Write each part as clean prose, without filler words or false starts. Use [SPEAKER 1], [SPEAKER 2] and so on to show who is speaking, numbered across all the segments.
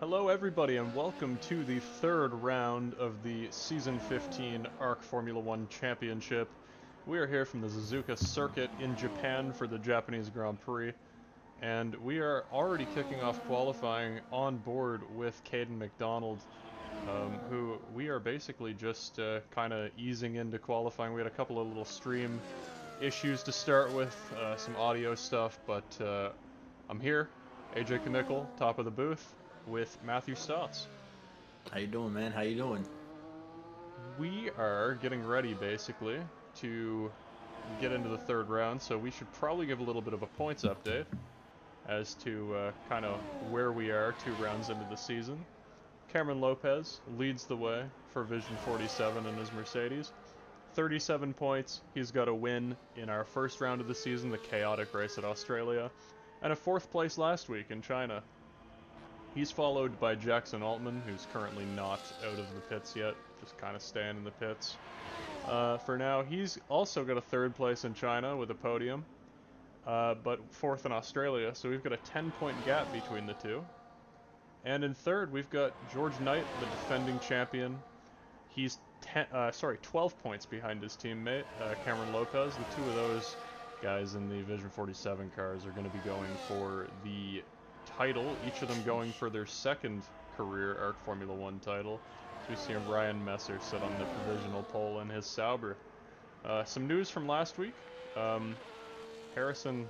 [SPEAKER 1] Hello everybody and welcome to the third round of the Season 15 ARC Formula 1 Championship. We are here from the Suzuka circuit in Japan for the Japanese Grand Prix, and we are already kicking off qualifying on board with Caden McDonald, who we are basically just kind of easing into qualifying. We had a couple of little stream issues to start with, some audio stuff, but I'm here, AJ Kamickle, top of the booth, with Matthew Stotts.
[SPEAKER 2] How you doing, man? How you doing?
[SPEAKER 1] We are getting ready, basically, to get into the third round, so we should probably give a little bit of a points update as to kind of where we are 2 rounds into the season. Cameron Lopez leads the way for Vision 47 in his Mercedes. 37 points. He's got a win in our first round of the season, the chaotic race at Australia, and a 4th place last week in China. He's followed by Jackson Altman, who's currently not out of the pits yet, just kind of staying in the pits. For now, he's also got a 3rd place in China with a podium, but 4th in Australia, so we've got a 10-point gap between the two. And in 3rd, we've got George Knight, the defending champion. He's 12 points behind his teammate, Cameron Lopez. The two of those guys in the Vision 47 cars are going to be going for the title, each of them going for their 2nd career ARC Formula 1 title. So we see Ryan Messer sit on the provisional pole in his Sauber. Some news from last week. Harrison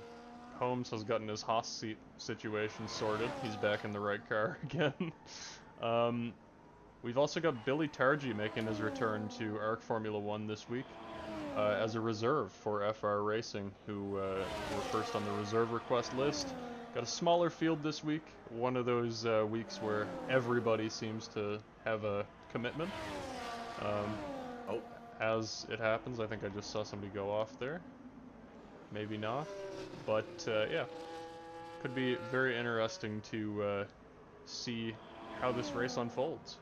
[SPEAKER 1] Holmes has gotten his Haas seat situation sorted. He's back in the right car again. We've also got Billy Targi making his return to ARC Formula 1 this week as a reserve for FR Racing, who were first on the reserve request list. Got a smaller field this week, one of those weeks where everybody seems to have a commitment. As it happens, I think I just saw somebody go off there. Maybe not, but yeah, could be very interesting to see how this race unfolds.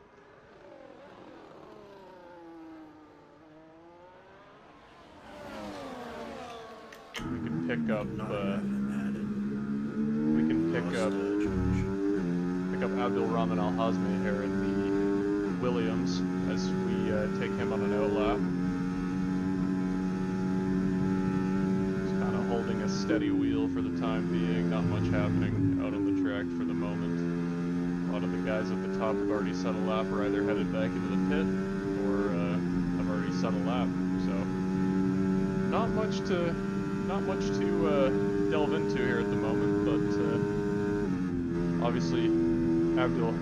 [SPEAKER 1] We can pick up Abdul Rahman Al Hazmi here in the Williams as we take him on an outlap. Just kind of holding a steady wheel for the time being, not much happening out on the track for the moment. A lot of the guys at the top have already set a lap, or either headed back into the pit or have already set a lap, so not much to delve into here at the moment, but obviously Abdul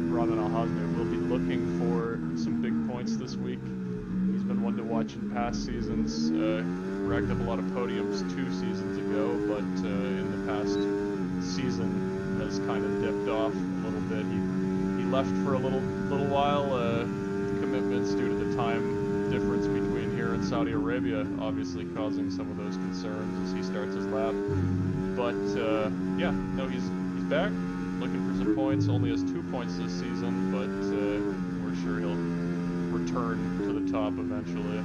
[SPEAKER 1] Rahman Al Hazmi will be looking for some big points this week. He's been one to watch in past seasons, racked up a lot of podiums 2 seasons ago, but in the past season has kind of dipped off a little bit. He left for a little while, commitments due to the time difference between here and Saudi Arabia obviously causing some of those concerns as he starts his lap. But yeah, no, he's back, looking for some points. Only has 2 points this season, but we're sure he'll return to the top eventually.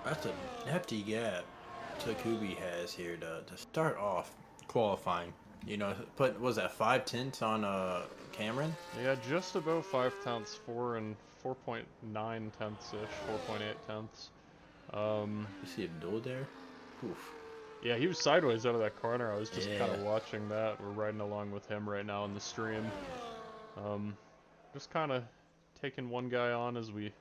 [SPEAKER 2] That's a hefty gap Takubi has here to start off qualifying. You know, was that 5/10 on Cameron?
[SPEAKER 1] Yeah, just about 5 tenths, 4 and 4.9 tenths ish, 4.8 tenths.
[SPEAKER 2] You see Abdul there? Oof.
[SPEAKER 1] Yeah, he was sideways out of that corner. I was just kind of watching that. We're riding along with him right now on the stream. Just kind of taking one guy on as we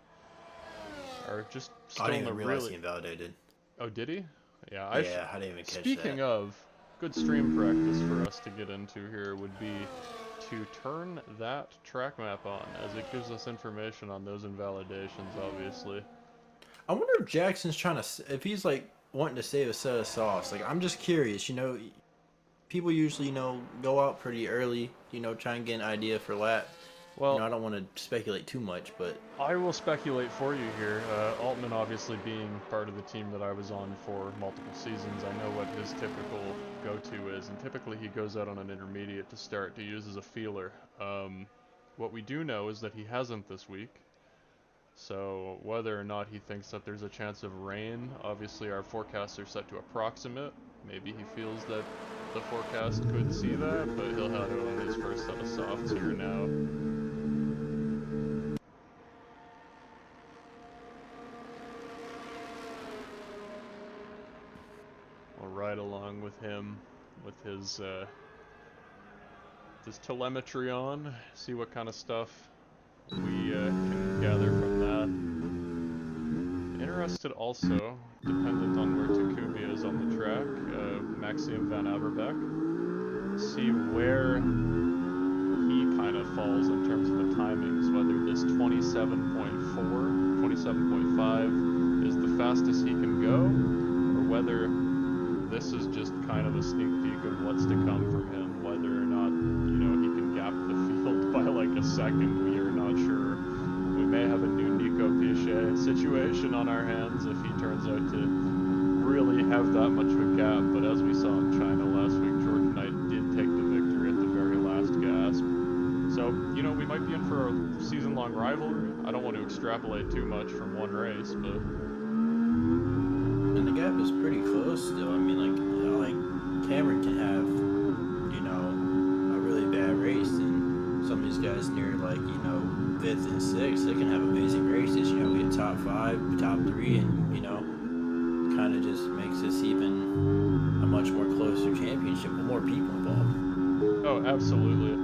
[SPEAKER 1] are just still
[SPEAKER 2] I didn't
[SPEAKER 1] in the
[SPEAKER 2] even realize
[SPEAKER 1] really...
[SPEAKER 2] he invalidated.
[SPEAKER 1] Oh, did he? Yeah,
[SPEAKER 2] I didn't even catch that.
[SPEAKER 1] Speaking of, good stream practice for us to get into here would be to turn that track map on, as it gives us information on those invalidations, obviously.
[SPEAKER 2] I wonder if Jackson's trying to, if he's like wanting to save a set of sauce. Like, I'm just curious, you know, people usually, you know, go out pretty early, you know, try and get an idea for lap.
[SPEAKER 1] Well,
[SPEAKER 2] you know, I don't want to speculate too much, but
[SPEAKER 1] I will speculate for you here. Altman obviously being part of the team that I was on for multiple seasons, I know what his typical go-to is, and typically he goes out on an intermediate to start to use as a feeler. What we do know is that he hasn't this week, so whether or not he thinks that there's a chance of rain, obviously our forecasts are set to approximate, Maybe he feels that the forecast could see that, but he'll have it on his first set of softs here now. I'll ride along with him with his telemetry on, see what kind of stuff we can gather from that. Interested also, dependent on where Takumi is on the track, Maxime Van Averbeck, see where he kind of falls in terms of the timings, whether this 27.4, 27.5 is the fastest he can go, or whether this is just kind of a sneak peek of what's to come from him, whether or not, you know, he can gap the field by like a second, we are not sure. We may have a new Nico Pichet situation on our hands if he turns out to really have that much of a gap, but as we saw in China last week, George Knight did take the victory at the very last gasp. So, you know, we might be in for a season-long rivalry. I don't want to extrapolate too much from one race, but...
[SPEAKER 2] And the gap is pretty close still. I mean, like, you know, like Cameron can have, you know, a really bad race, and some of these guys near, like, you know, 5th and 6th, they can have amazing races. You know, we get top 5, top 3, and, you know, kind of just makes this even a much more closer championship with more people involved.
[SPEAKER 1] Oh, absolutely.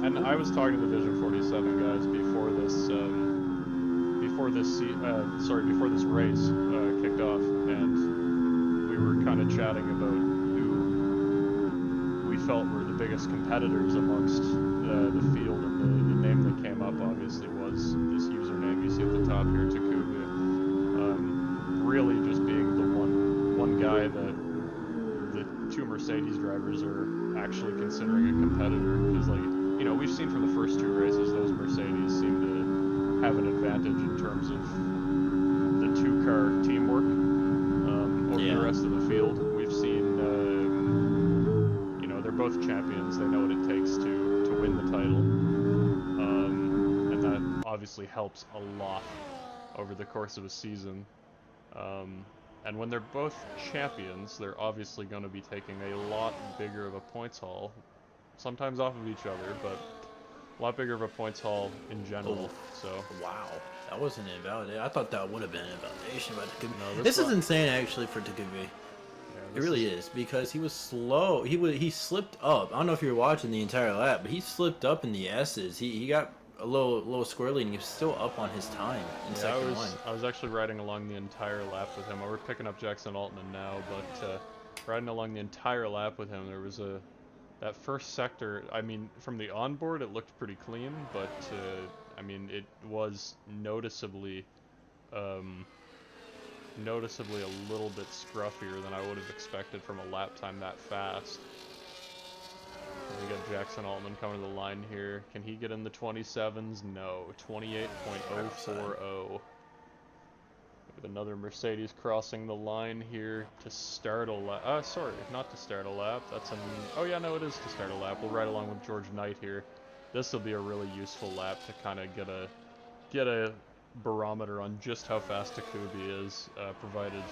[SPEAKER 1] And I was talking to the Vision 47 guys before this race kicked off, and we were kind of chatting about who we felt were the biggest competitors amongst the field, and the name that came up obviously was this username you see at the top here, Takumi. Really just being the one guy that the 2 Mercedes drivers are actually considering a competitor, because, like, you know, we've seen from the first 2 races those Mercedes seem to have an advantage in terms of the 2-car teamwork over the rest of the field. We've seen, you know, they're both champions. They know what it takes to win the title, and that obviously helps a lot over the course of a season. And when they're both champions, they're obviously going to be taking a lot bigger of a points haul, sometimes off of each other, but a lot bigger of a points haul in general. So
[SPEAKER 2] Wow, that wasn't invalid. I thought that would have been an invalidation by Takumi.
[SPEAKER 1] no,
[SPEAKER 2] This is insane, actually, for Takumi.
[SPEAKER 1] yeah,
[SPEAKER 2] It really is, because he was slow. He slipped up. I don't know if you were watching the entire lap, but he slipped up in the S's. He got a little squirrely, and he was still up on his time in second one.
[SPEAKER 1] I was actually riding along the entire lap with him. We're picking up Jackson Altman now, but riding along the entire lap with him, there was that first sector. I mean, from the onboard, it looked pretty clean, but I mean, it was noticeably a little bit scruffier than I would have expected from a lap time that fast. We got Jackson Altman coming to the line here. Can he get in the 27s? No. 28.040. With another Mercedes crossing the line here to start a lap. Sorry, not to start a lap. That's an... Oh yeah, no, it is to start a lap. We'll ride along with George Knight here. This will be a really useful lap to kind of get a barometer on just how fast Takumi is, provided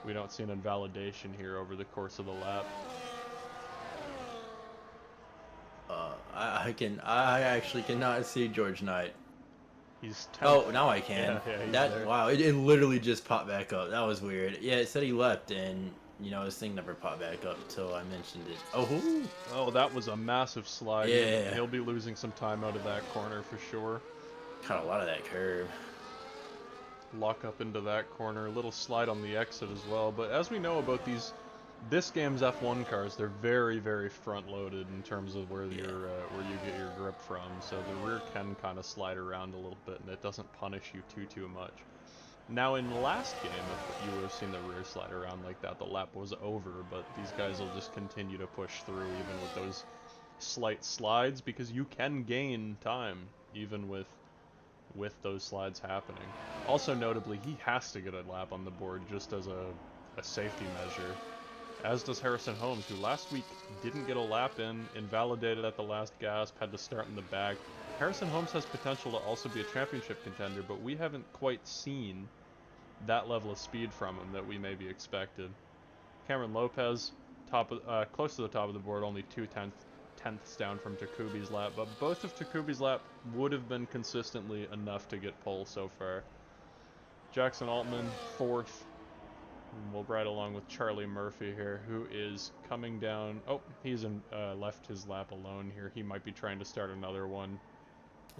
[SPEAKER 1] we don't see an invalidation here over the course of the lap.
[SPEAKER 2] I actually cannot see George Knight.
[SPEAKER 1] He's 10th.
[SPEAKER 2] Oh, now I can.
[SPEAKER 1] Yeah, he's
[SPEAKER 2] that
[SPEAKER 1] there.
[SPEAKER 2] Wow, it literally just popped back up. That was weird. Yeah, it said he left, and you know his thing never popped back up until I mentioned it.
[SPEAKER 1] Oh, that was a massive slide.
[SPEAKER 2] Yeah.
[SPEAKER 1] He'll be losing some time out of that corner for sure.
[SPEAKER 2] Caught a lot of that curve.
[SPEAKER 1] Lock up into that corner, a little slide on the exit as well. But as we know about this game's F1 cars, they're very, very front-loaded in terms of where you get your grip from. So the rear can kind of slide around a little bit, and it doesn't punish you too much. Now in the last game, if you would have seen the rear slide around like that, the lap was over. But these guys will just continue to push through even with those slight slides, because you can gain time even with those slides happening. Also notably, he has to get a lap on the board just as a safety measure. As does Harrison Holmes, who last week didn't get a lap in, invalidated at the last gasp, had to start in the back. Harrison Holmes has potential to also be a championship contender, but we haven't quite seen that level of speed from him that we maybe expected. Cameron Lopez close to the top of the board, only tenths down from Takubi's lap, but both of Takubi's lap would have been consistently enough to get pole so far. Jackson Altman, 4th. And we'll ride along with Charlie Murphy here, who is coming down. Oh, he's left his lap alone here. He might be trying to start another one.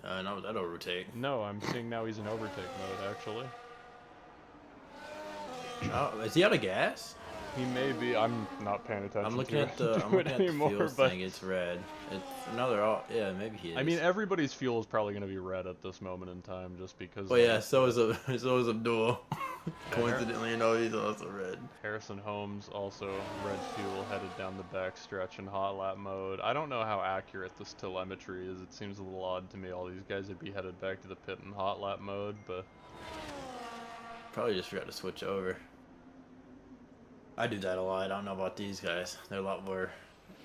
[SPEAKER 2] No, that'll rotate.
[SPEAKER 1] No, I'm seeing now he's in overtake mode, actually.
[SPEAKER 2] Oh, is he out of gas?
[SPEAKER 1] He may be. I'm not paying attention.
[SPEAKER 2] I'm looking at the fuel thing. It's red. It's another. Yeah, maybe he is.
[SPEAKER 1] I mean, everybody's fuel is probably going to be red at this moment in time, just because.
[SPEAKER 2] Oh yeah, so is Abdul. Coincidentally, he's also red.
[SPEAKER 1] Harrison Holmes also red fuel headed down the back stretch in hot lap mode. I don't know how accurate this telemetry is. It seems a little odd to me. All these guys would be headed back to the pit in hot lap mode, but
[SPEAKER 2] probably just forgot to switch over. I do that a lot. I don't know about these guys. They're a lot more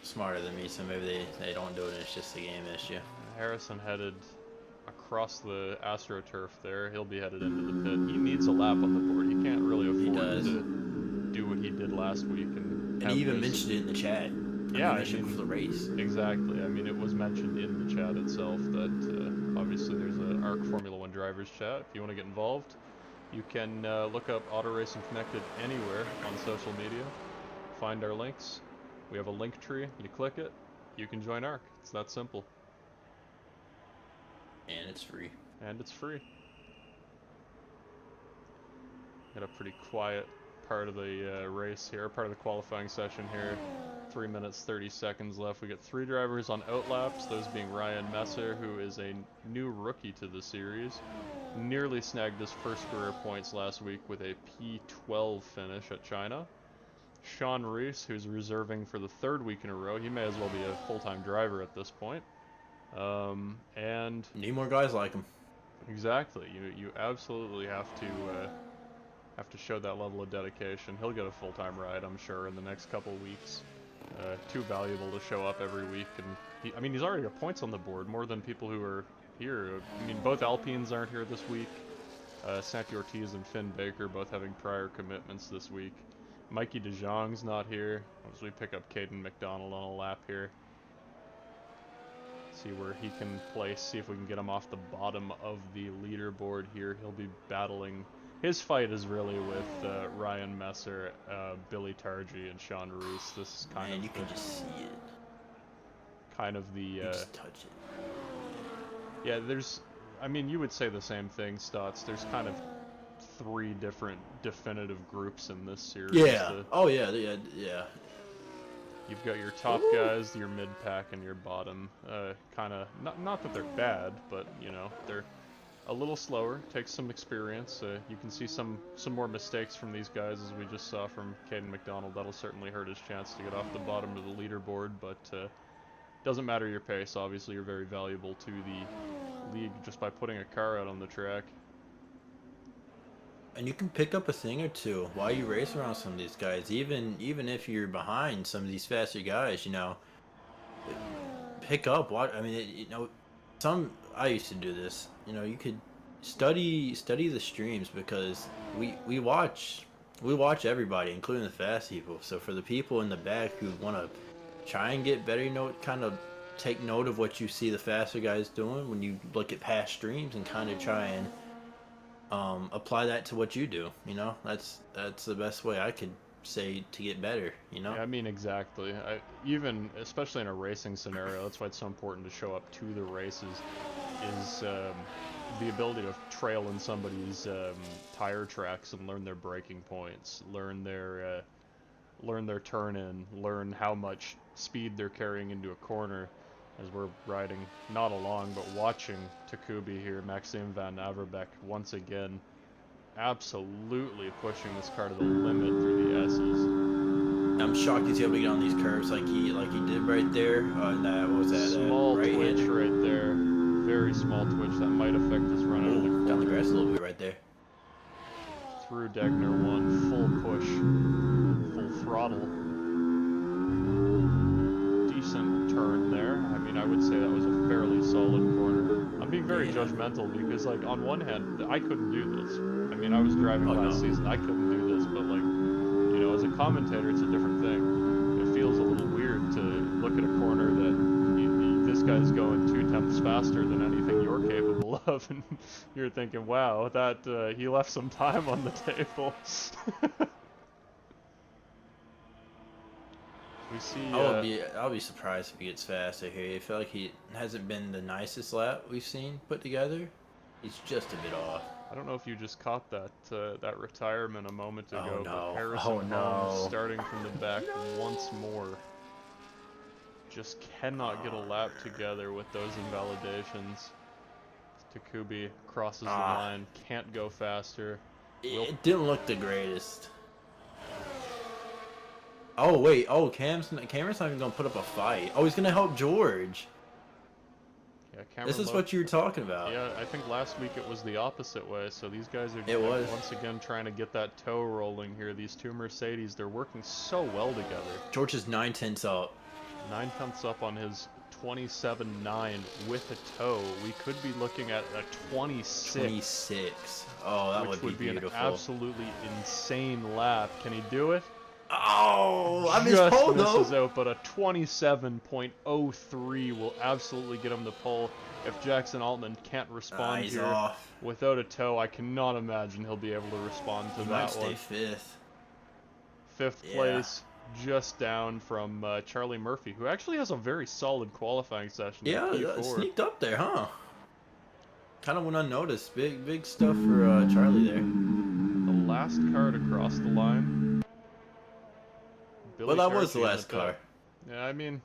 [SPEAKER 2] smarter than me, so maybe they don't do it and it's just a game issue.
[SPEAKER 1] Harrison headed across the AstroTurf there. He'll be headed into the pit. He needs a lap on the board. He can't really afford to do what he did last week. And
[SPEAKER 2] he even mentioned it in the chat.
[SPEAKER 1] Yeah,
[SPEAKER 2] I mean, for the race.
[SPEAKER 1] Exactly. I mean, it was mentioned in the chat itself that obviously there's an ARC Formula 1 drivers chat. If you want to get involved, you can look up Auto Racing Connected anywhere on social media. Find our links. We have a link tree. You click it, you can join ARC. It's that simple.
[SPEAKER 2] And it's free.
[SPEAKER 1] And it's free. Got a pretty quiet part of the race here, part of the qualifying session here. 3 minutes, 30 seconds left. We got 3 drivers on outlaps, those being Ryan Messer, who is a new rookie to the series. Nearly snagged his first career points last week with a P12 finish at China. Sean Reese, who's reserving for the 3rd week in a row. He may as well be a full-time driver at this point. And
[SPEAKER 2] need more guys like him.
[SPEAKER 1] Exactly. You absolutely have to show that level of dedication. He'll get a full-time ride, I'm sure, in the next couple weeks. Too valuable to show up every week, and he's already got points on the board, more than people who are here. I mean, both Alpines aren't here this week. Santi Ortiz and Finn Baker both having prior commitments this week. Mikey DeJong's not here, as we pick up Caden McDonald on a lap here. See where he can place, see if we can get him off the bottom of the leaderboard here. He'll be battling. His fight is really with Ryan Messer, Billy Targi, and Sean Roos. This is kind of
[SPEAKER 2] you can just see it.
[SPEAKER 1] Kind of the.
[SPEAKER 2] You just touch it.
[SPEAKER 1] Yeah, you would say the same thing, Stotts. There's kind of 3 different definitive groups in this series.
[SPEAKER 2] Yeah. Yeah.
[SPEAKER 1] You've got your top guys, your mid-pack, and your bottom. Kind of, not that they're bad, but, they're a little slower, takes some experience. You can see some more mistakes from these guys, as we just saw from Caden McDonald. That'll certainly hurt his chance to get off the bottom of the leaderboard, but doesn't matter your pace. Obviously, you're very valuable to the league just by putting a car out on the track.
[SPEAKER 2] And you can pick up a thing or two while you race around some of these guys, even if you're behind some of these faster guys. Pick up. I used to do this. You could study the streams, because we watch everybody, including the fast people. So for the people in the back who want to try and get better, kind of take note of what you see the faster guys doing when you look at past streams, and kind of try and apply that to what you do. That's the best way I could say to get better.
[SPEAKER 1] Yeah, exactly. Even especially in a racing scenario, that's why it's so important to show up to the races. Is the ability to trail in somebody's tire tracks and learn their braking points, learn their turn in, learn how much speed they're carrying into a corner. As we're riding, not along, but watching Takubi here, Maxime Van Averbeck once again, absolutely pushing this car to the limit through the S's.
[SPEAKER 2] I'm shocked he's able to get on these curves like he did right there.
[SPEAKER 1] Small
[SPEAKER 2] right
[SPEAKER 1] twitch
[SPEAKER 2] hand.
[SPEAKER 1] Right there, very small twitch that might affect his run out of the corner.
[SPEAKER 2] Down the grass a little bit right there.
[SPEAKER 1] Through Degner 1, full push, full throttle. Decent turn there. I would say that was a fairly solid corner. I'm being very judgmental because, on one hand, I couldn't do this. I was driving last season. I couldn't do this, but, as a commentator, it's a different thing. It feels a little weird to look at a corner that this guy's going 2/10 faster than anything you're capable of, and you're thinking, wow, that he left some time on the table. We see.
[SPEAKER 2] I'll be surprised if he gets faster here. I feel like he hasn't been the nicest lap we've seen put together. He's just a bit off.
[SPEAKER 1] I don't know if you just caught that retirement a moment ago,
[SPEAKER 2] Oh no!
[SPEAKER 1] but Harrison
[SPEAKER 2] Oh
[SPEAKER 1] Holmes
[SPEAKER 2] no!
[SPEAKER 1] starting from the back once more. Just cannot get a lap together with those invalidations. Takubi crosses the line, can't go faster.
[SPEAKER 2] It didn't look the greatest. Oh wait, oh Cameron's not even gonna put up a fight. Oh, he's gonna help George.
[SPEAKER 1] Yeah,
[SPEAKER 2] This is what you were talking about.
[SPEAKER 1] Yeah, I think last week it was the opposite way, so these guys are once again trying to get that toe rolling here. These two Mercedes, they're working so well together.
[SPEAKER 2] George is 9/10 up.
[SPEAKER 1] 9/10 up on his 27.9 with a toe. We could be looking at a 26.
[SPEAKER 2] 26. Oh, that would be beautiful.
[SPEAKER 1] An absolutely insane lap. Can he do it?
[SPEAKER 2] Oh, I missed pole though.
[SPEAKER 1] Misses out, but a 27.03 will absolutely get him the pole. If Jackson Altman can't respond here
[SPEAKER 2] off.
[SPEAKER 1] without a toe, I cannot imagine he'll be able to respond to
[SPEAKER 2] he
[SPEAKER 1] that
[SPEAKER 2] might
[SPEAKER 1] one.
[SPEAKER 2] stay fifth.
[SPEAKER 1] Fifth place, just down from Charlie Murphy, who actually has a very solid qualifying session.
[SPEAKER 2] Yeah, sneaked up there, huh? Kind of went unnoticed. Big stuff for Charlie there.
[SPEAKER 1] The last car to cross the line.
[SPEAKER 2] Well, that was the last car.
[SPEAKER 1] Yeah, I mean.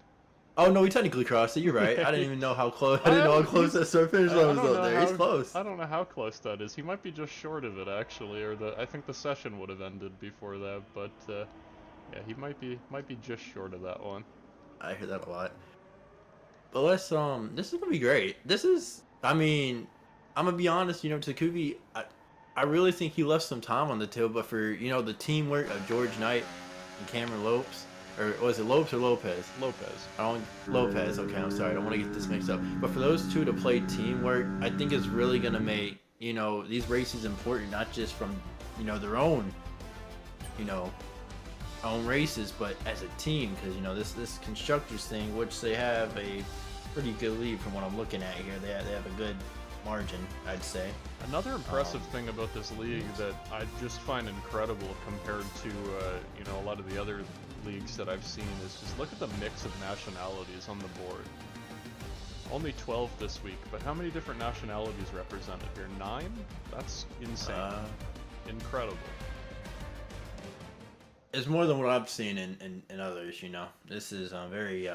[SPEAKER 2] Oh no, he technically crossed it. You're right. I didn't even know how close. I didn't know how close that start finish line was up there. He's close.
[SPEAKER 1] I don't know how close that is. He might be just short of it actually, or I think the session would have ended before that. But yeah, he might be just short of that one.
[SPEAKER 2] I hear that a lot. But let's this is gonna be great. This is. I mean, I'm gonna be honest. You know, Takubi. I really think he left some time on the tail, but for the teamwork of George Knight and Cameron Lopes, or was it Lopes or Lopez?
[SPEAKER 1] Lopez.
[SPEAKER 2] Lopez. Okay, I'm sorry. I don't want to get this mixed up. But for those two to play teamwork, I think is really gonna make these races important, not just from their own own races, but as a team, because this constructors thing, which they have a pretty good lead from what I'm looking at here. They have a good margin, I'd say.
[SPEAKER 1] Another impressive thing about this league that I just find incredible compared to a lot of the other leagues that I've seen is just look at the mix of nationalities on the board. Only 12 this week, but how many different nationalities represented here? 9? That's insane. Incredible.
[SPEAKER 2] It's more than what I've seen in others, This is very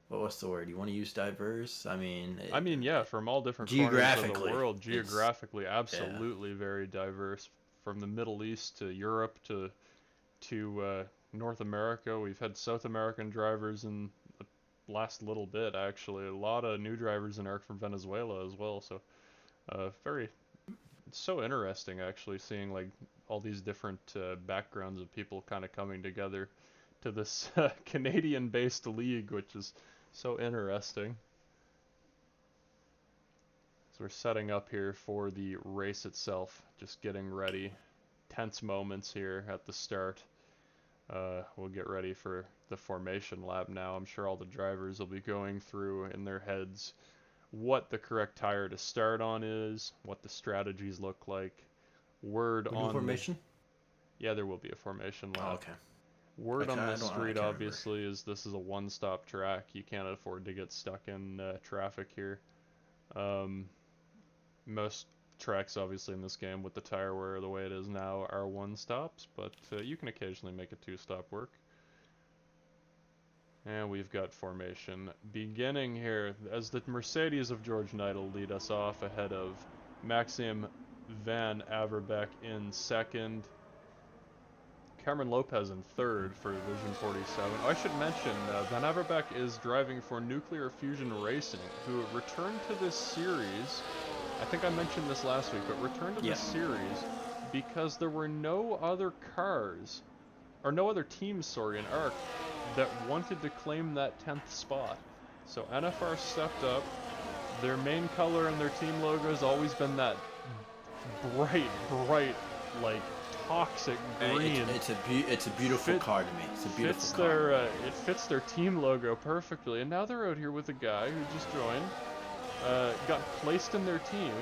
[SPEAKER 2] what's the word? You want to use diverse? I mean,
[SPEAKER 1] yeah, from all different corners of the world, geographically, absolutely very diverse. From the Middle East to Europe to North America, we've had South American drivers in the last little bit. Actually, a lot of new drivers in from Venezuela as well. So, it's so interesting actually seeing like all these different backgrounds of people kind of coming together to this Canadian-based league, which is so interesting. So we're setting up here for the race itself, just getting ready. Tense moments here at the start. We'll get ready for the formation lap now. I'm sure all the drivers will be going through in their heads what the correct tire to start on is, what the strategies look like. Word on
[SPEAKER 2] formation?
[SPEAKER 1] Yeah, there will be a formation lap.
[SPEAKER 2] Oh, okay.
[SPEAKER 1] Word on the street, obviously, is this is a one-stop track. You can't afford to get stuck in traffic here. Most tracks, obviously, in this game with the tire wear the way it is now are one-stops, but you can occasionally make a two-stop work. And we've got formation beginning here as the Mercedes of George Knight will lead us off ahead of Maxim Van Averbeck in second. Cameron Lopez in third for Vision 47. Oh, I should mention, Van Averbeck is driving for Nuclear Fusion Racing, who returned to this series. I think I mentioned this last week, but returned to this series because there were no other cars, or no other teams, sorry, in ARC that wanted to claim that 10th spot. So NFR stepped up. Their main color and their team logo has always been that bright, like toxic
[SPEAKER 2] Hey,
[SPEAKER 1] green.
[SPEAKER 2] it's a beautiful car to me. It's a beautiful car.
[SPEAKER 1] It fits their team logo perfectly. And now they're out here with a guy who just joined, got placed in their team.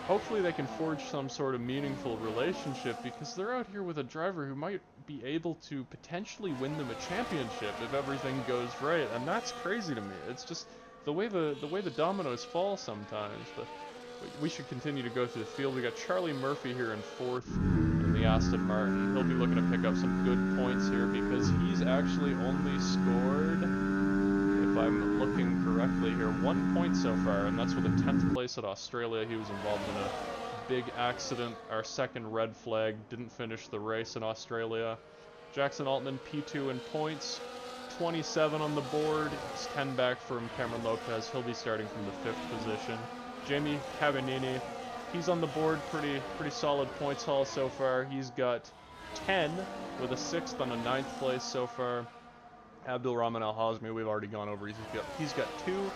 [SPEAKER 1] Hopefully they can forge some sort of meaningful relationship, because they're out here with a driver who might be able to potentially win them a championship if everything goes right, and that's crazy to me. It's just the way the dominoes fall sometimes. But we should continue to go through the field. We got Charlie Murphy here in 4th in the Aston Martin. He'll be looking to pick up some good points here, because he's actually only scored, if I'm looking correctly here, 1 point so far, and that's with a 10th place at Australia. He was involved in a big accident. Our second red flag, didn't finish the race in Australia. Jackson Altman, P2 in points, 27 on the board. It's 10 back from Cameron Lopez. He'll be starting from the 5th position. Jamie Cavagnini, he's on the board, pretty solid points haul so far. He's got 10 with a 6th on a 9th place so far. Abdul Rahman Al Hazmi, we've already gone over. He's got 2.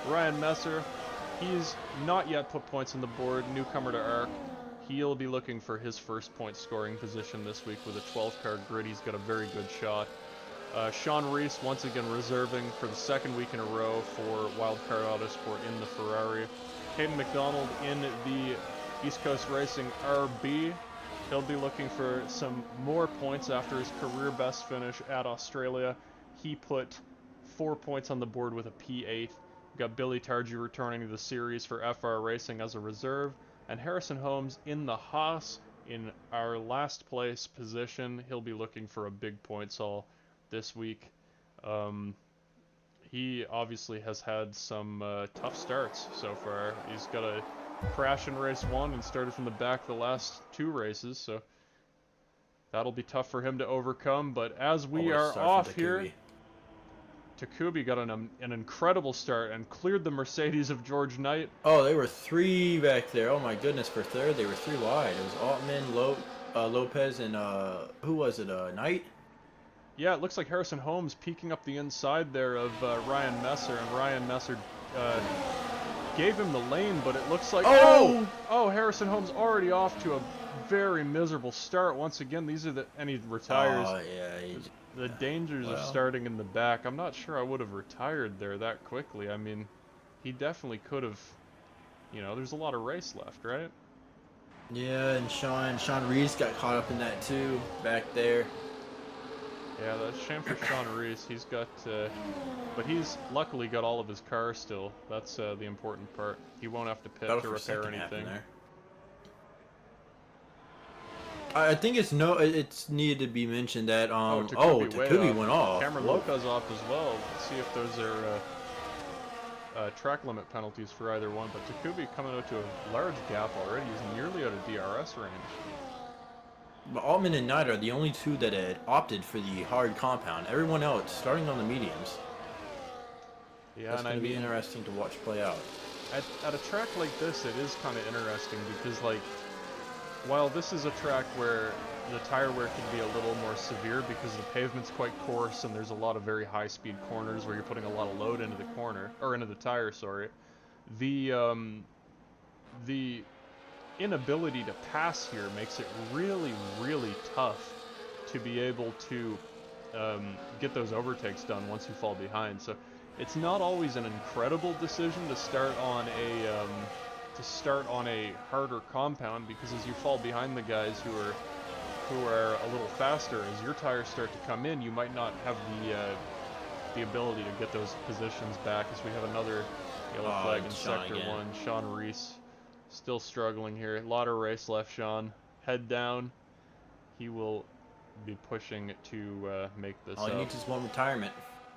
[SPEAKER 1] Ryan Messer, he's not yet put points on the board. Newcomer to ARC. He'll be looking for his first point scoring position this week with a 12-car grid. He's got a very good shot. Sean Reese, once again reserving for the 2nd week in a row for Wildcard Autosport in the Ferrari. Hayden McDonald in the East Coast Racing RB. He'll be looking for some more points after his career best finish at Australia. He put 4 points on the board with a P8. We've got Billy Targi returning to the series for FR Racing as a reserve. And Harrison Holmes in the Haas in our last place position. He'll be looking for a big points haul this week. He obviously has had some tough starts so far. He's got a crash in race 1 and started from the back the last 2 races, so that'll be tough for him to overcome. But as we are off here, Takubi got an incredible start and cleared the Mercedes of George Knight.
[SPEAKER 2] Oh, they were 3 back there. Oh my goodness, for 3rd they were 3 wide. It was Altman, Lopez, and who was it? Knight?
[SPEAKER 1] Yeah, it looks like Harrison Holmes peeking up the inside there of Ryan Messer, and Ryan Messer gave him the lane, but it looks like... Oh, Harrison Holmes already off to a very miserable start. Once again, these are and he retires.
[SPEAKER 2] Oh, yeah.
[SPEAKER 1] The dangers of starting in the back. I'm not sure I would have retired there that quickly. I mean, he definitely could have... You know, there's a lot of race left, right?
[SPEAKER 2] Yeah, and Sean Reese got caught up in that too, back there.
[SPEAKER 1] Yeah, that's a shame for Sean Reese. He's got, but he's luckily got all of his cars still. That's the important part. He won't have to pit to repair anything.
[SPEAKER 2] I think it's needed to be mentioned that
[SPEAKER 1] Takubi
[SPEAKER 2] went off.
[SPEAKER 1] Cameron Lopez off as well. Let's see if those are track limit penalties for either one. But Takubi coming out to a large gap already. He's nearly out of DRS range.
[SPEAKER 2] But Altman and Knight are the only 2 that had opted for the hard compound. Everyone else starting on the mediums.
[SPEAKER 1] Yeah,
[SPEAKER 2] that's going to be interesting to watch play out.
[SPEAKER 1] At a track like this, it is kind of interesting because, like, while this is a track where the tire wear can be a little more severe because the pavement's quite coarse and there's a lot of very high-speed corners where you're putting a lot of load into the corner, or into the tire, sorry. The inability to pass here makes it really, really tough to be able to get those overtakes done once you fall behind. So it's not always an incredible decision to start on a harder compound, because as you fall behind the guys who are a little faster, as your tires start to come in, you might not have the ability to get those positions back. As we have another yellow flag in sector 1, Sean Reese. Still struggling here. A lot of race left, Sean. Head down. He will be pushing to make this
[SPEAKER 2] All he needs is one retirement.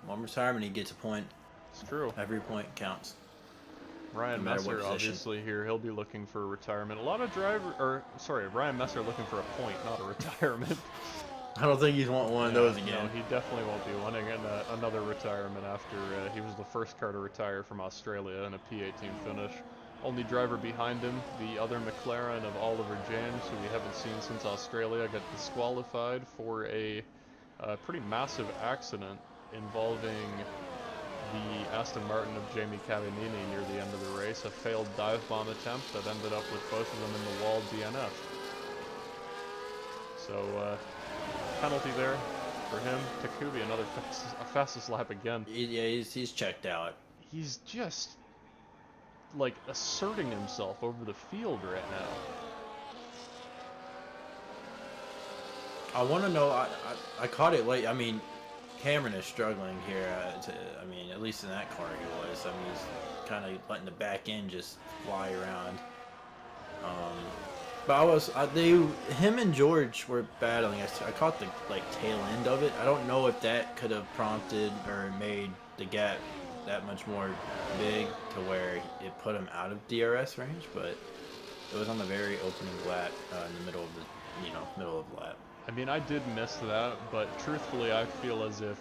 [SPEAKER 2] One retirement, he gets a point.
[SPEAKER 1] It's true.
[SPEAKER 2] Every point counts.
[SPEAKER 1] Ryan Messer, obviously, here. He'll be looking for a retirement. A lot of Ryan Messer looking for a point, not a retirement.
[SPEAKER 2] I don't think he's want one of those again.
[SPEAKER 1] No, he definitely won't be wanting another retirement after he was the first car to retire from Australia in a P18 finish. Only driver behind him, the other McLaren of Oliver James, who we haven't seen since Australia, got disqualified for a pretty massive accident involving the Aston Martin of Jamie Cavagnini near the end of the race. A failed dive bomb attempt that ended up with both of them in the wall DNF. So, penalty there for him. Takubi, another fastest lap again.
[SPEAKER 2] Yeah, he's checked out.
[SPEAKER 1] He's just, like, asserting himself over the field right now.
[SPEAKER 2] I want to know, I caught it late. I mean, Cameron is struggling here. I mean, at least in that corner he was. I mean, he's kind of letting the back end just fly around. But him and George were battling. I caught the tail end of it. I don't know if that could have prompted or made the gap that much more big to where it put him out of DRS range, but it was on the very opening lap in the middle of the middle of the lap.
[SPEAKER 1] I mean, I did miss that, but truthfully, I feel as if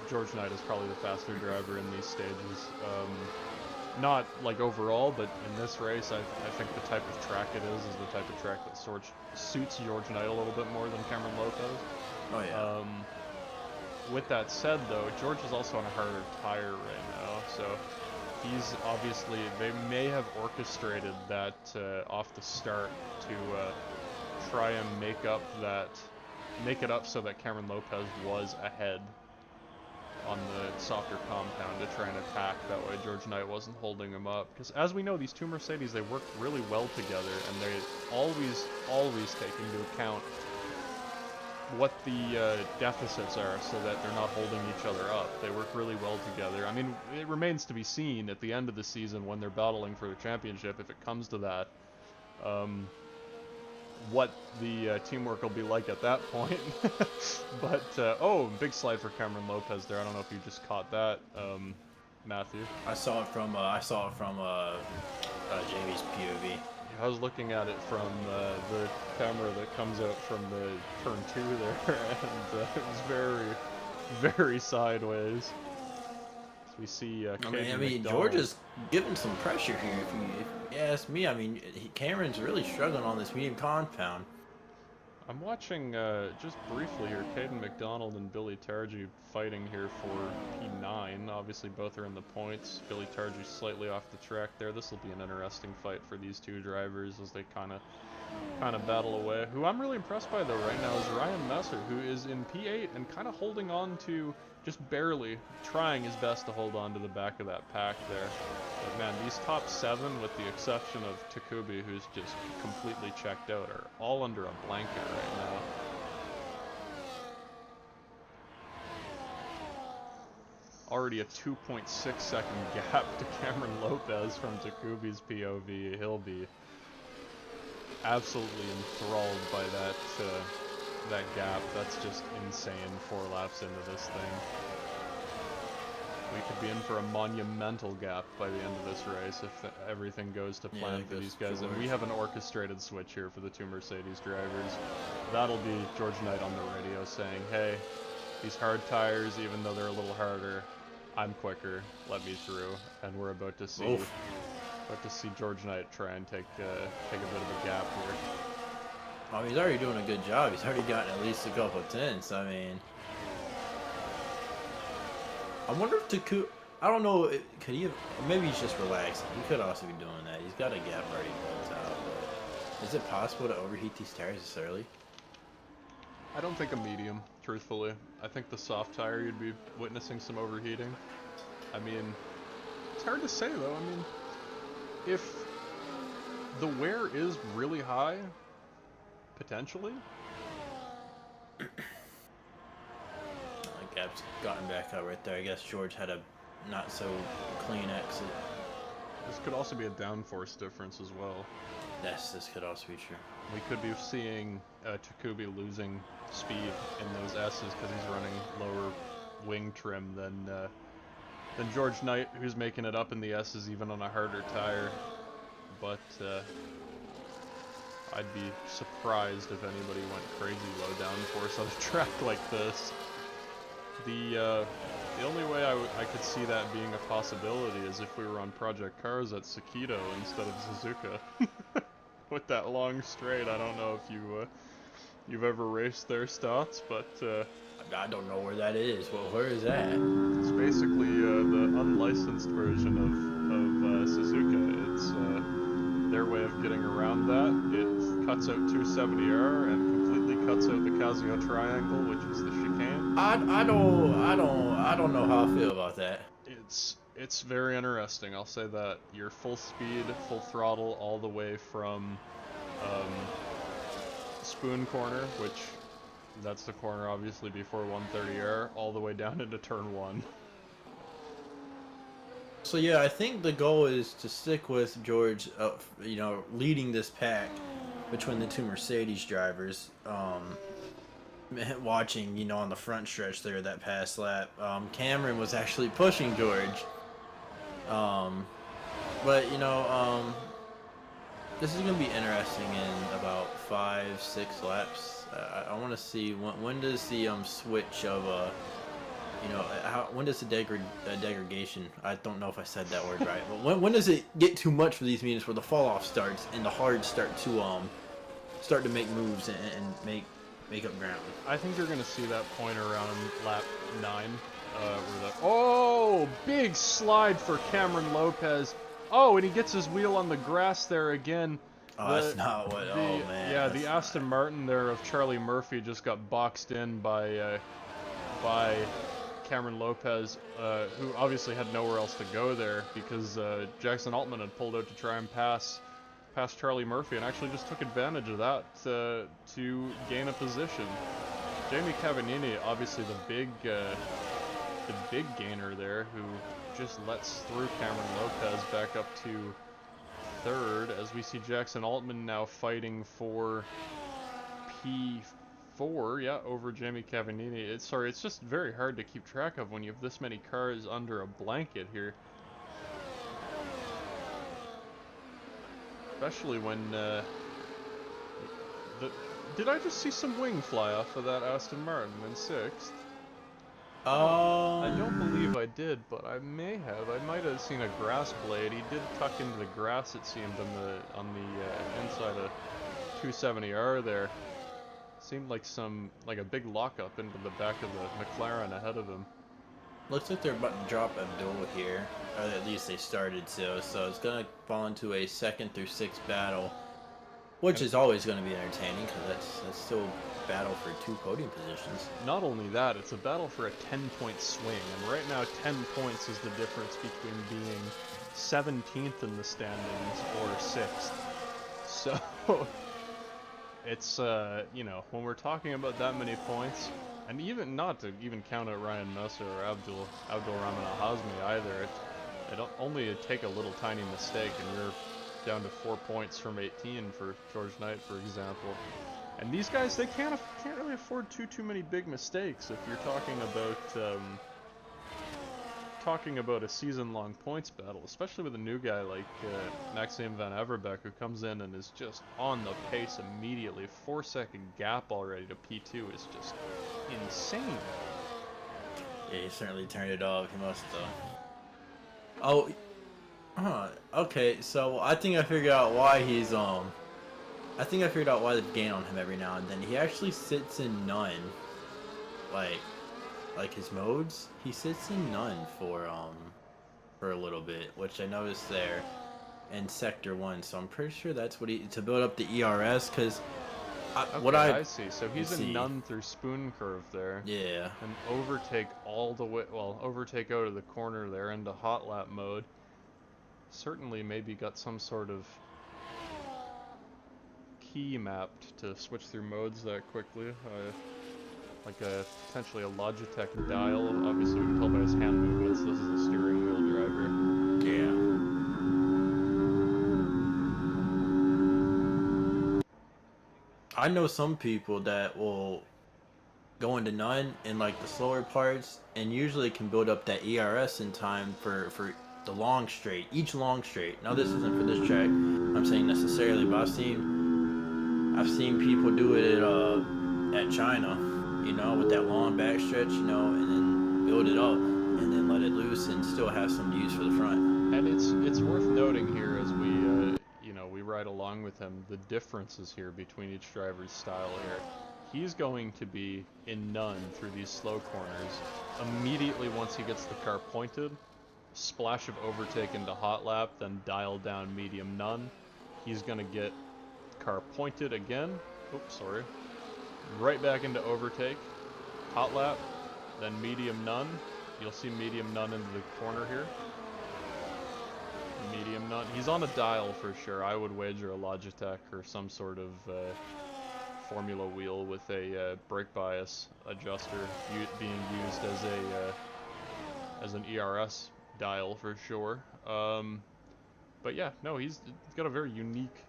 [SPEAKER 1] George Knight is probably the faster driver in these stages. Not like overall, but in this race, I think the type of track it is the type of track that suits George Knight a little bit more than Cameron Lopez.
[SPEAKER 2] Oh yeah.
[SPEAKER 1] With that said, though, George is also on a harder tire right now, so he's obviously, they may have orchestrated that off the start to try and make it up so that Cameron Lopez was ahead on the softer compound to try and attack. That way George Knight wasn't holding him up. Because as we know, these two Mercedes, they work really well together, and they always take into account what the deficits are so that they're not holding each other up. They work really well together. I mean, it remains to be seen at the end of the season when they're battling for the championship, if it comes to that, what the teamwork will be like at that point. But, oh, big slide for Cameron Lopez there. I don't know if you just caught that, Matthew.
[SPEAKER 2] I saw it from Jamie's POV.
[SPEAKER 1] I was looking at it from the camera that comes out from the turn 2 there, and it was very, very sideways. So we see
[SPEAKER 2] I mean, George is giving some pressure here. If you ask me, I mean, Cameron's really struggling on this medium compound.
[SPEAKER 1] I'm watching, just briefly here, Caden McDonald and Billy Targi fighting here for P9. Obviously both are in the points. Billy Targi slightly off the track there. This will be an interesting fight for these two drivers as they kind of battle away. Who I'm really impressed by though right now is Ryan Messer, who is in P8 and kind of holding on to, just barely, trying his best to hold on to the back of that pack there. But man, these top 7, with the exception of Takubi, who's just completely checked out, are all under a blanket right now. Already a 2.6 second gap to Cameron Lopez from Takubi's POV. He'll be absolutely enthralled by that gap. That's just insane 4 laps into this thing. We could be in for a monumental gap by the end of this race if everything goes to plan for these guys. And we have an orchestrated switch here for the two Mercedes drivers. That'll be George Knight on the radio saying, hey, these hard tires, even though they're a little harder, I'm quicker, let me through. And we're about to see George Knight try and take a bit of a gap here.
[SPEAKER 2] Oh, he's already doing a good job. He's already gotten at least a couple of tenths. I mean, I wonder if Taku, I don't know, could he have, maybe he's just relaxing. He could also be doing that. He's got a gap already built out, but is it possible to overheat these tires this early?
[SPEAKER 1] I don't think a medium, truthfully. I think the soft tire, you'd be witnessing some overheating. I mean, it's hard to say though. I mean, if the wear is really high, potentially.
[SPEAKER 2] Gap's gotten back out right there. I guess George had a not so clean exit.
[SPEAKER 1] This could also be a downforce difference as well.
[SPEAKER 2] Yes, this could also be true.
[SPEAKER 1] We could be seeing Takubi losing speed in those S's because he's running lower wing trim than George Knight, who's making it up in the S's even on a harder tire. But I'd be surprised if anybody went crazy low downforce on a track like this. The only way I could see that being a possibility is if we were on Project Cars at Sakito instead of Suzuka. With that long straight, I don't know if you've ever raced their Stotts, but
[SPEAKER 2] I don't know where that is. Well, where is that?
[SPEAKER 1] It's basically the unlicensed version of Suzuka. It's their way of getting around that. It cuts out 270R and completely cuts out the Casio triangle, which is the chicane.
[SPEAKER 2] I don't know how I feel about that.
[SPEAKER 1] It's very interesting. I'll say that you're full speed, full throttle, all the way from um, Spoon Corner, which that's the corner obviously before 130R, all the way down into turn 1.
[SPEAKER 2] So yeah, I think the goal is to stick with George, you know, leading this pack between the two Mercedes drivers. Watching, you know, on the front stretch there, that past lap, Cameron was actually pushing George. Um, but you know, this is gonna be interesting in about 5-6 laps. I want to see when does the switch of you know, when does the degradation? I don't know if I said that word right, but when does it get too much for these units where the fall off starts and the hards start to make moves and make up ground?
[SPEAKER 1] I think you're gonna see that point around lap 9, where the oh, big slide for Cameron Lopez. Oh, and he gets his wheel on the grass there again.
[SPEAKER 2] Oh, that's not what. Oh man.
[SPEAKER 1] Yeah, the Aston Martin there of Charlie Murphy just got boxed in by Cameron Lopez, who obviously had nowhere else to go there because Jackson Altman had pulled out to try and pass Charlie Murphy and actually just took advantage of that to gain a position. Jamie Cavagini, obviously the big gainer there, who just lets through Cameron Lopez back up to third, as we see Jackson Altman now fighting for P4, yeah, over Jamie Cavagini. It's just very hard to keep track of when you have this many cars under a blanket here. Especially when, did I just see some wing fly off of that Aston Martin in 6th? I don't believe I did, but I may have. I might have seen a grass blade. He did tuck into the grass, it seemed, on the inside of 270R there. Seemed like a big lockup into the back of the McLaren ahead of him.
[SPEAKER 2] Looks like they're about to drop Abdul here, or at least they started to. So it's gonna fall into a 2nd through 6th battle, which is always going to be entertaining because that's still a battle for 2 podium positions.
[SPEAKER 1] Not only that, it's a battle for a 10-point swing, and right now 10 points is the difference between being 17th in the standings or 6th. So it's you know, when we're talking about that many points, and even not to even count out Ryan Messer or Abdul Rahman Al Hazmi either, it'll only take a little tiny mistake and you're down to 4 points from 18 for George Knight, for example. And these guys, they can't really afford too many big mistakes if you're talking about a season-long points battle, especially with a new guy like Maxime Van Everbeck, who comes in and is just on the pace immediately. 4-second gap already to P2 is just insane.
[SPEAKER 2] Yeah, he certainly turned it off. He must have. Oh. Okay, so I think I figured out why he's I think I figured out why they gain on him every now and then. He actually sits in none. Like his modes, he sits in none for a little bit, which I noticed there in Sector 1. So I'm pretty sure that's what to build up the ERS, cuz
[SPEAKER 1] I see. So he's in none through Spoon Curve there.
[SPEAKER 2] Yeah.
[SPEAKER 1] And overtake all the way, well, overtake out of the corner there into hot lap mode. Certainly maybe got some sort of key mapped to switch through modes that quickly. Like potentially a Logitech dial. Obviously we can tell by his hand movements this is a steering wheel driver.
[SPEAKER 2] Yeah. I know some people that will go into none in like the slower parts and usually can build up that ERS in time for the long straight, each long straight. Now this isn't for this track, I'm saying necessarily, but I've seen people do it at China, you know, with that long back stretch, you know, and then build it up and then let it loose and still have some use for the front.
[SPEAKER 1] And it's worth noting here as we you know, we ride along with him, the differences here between each driver's style here. He's going to be in none through these slow corners. Immediately once he gets the car pointed, splash of overtake into hot lap, then dial down medium none. He's gonna get car pointed again. Oops, sorry. Right back into overtake. Hot lap, then medium none. You'll see medium none into the corner here. Medium none. He's on a dial for sure. I would wager a Logitech or some sort of formula wheel with a brake bias adjuster being used as an ERS dial for sure. But yeah, no, he's got a very unique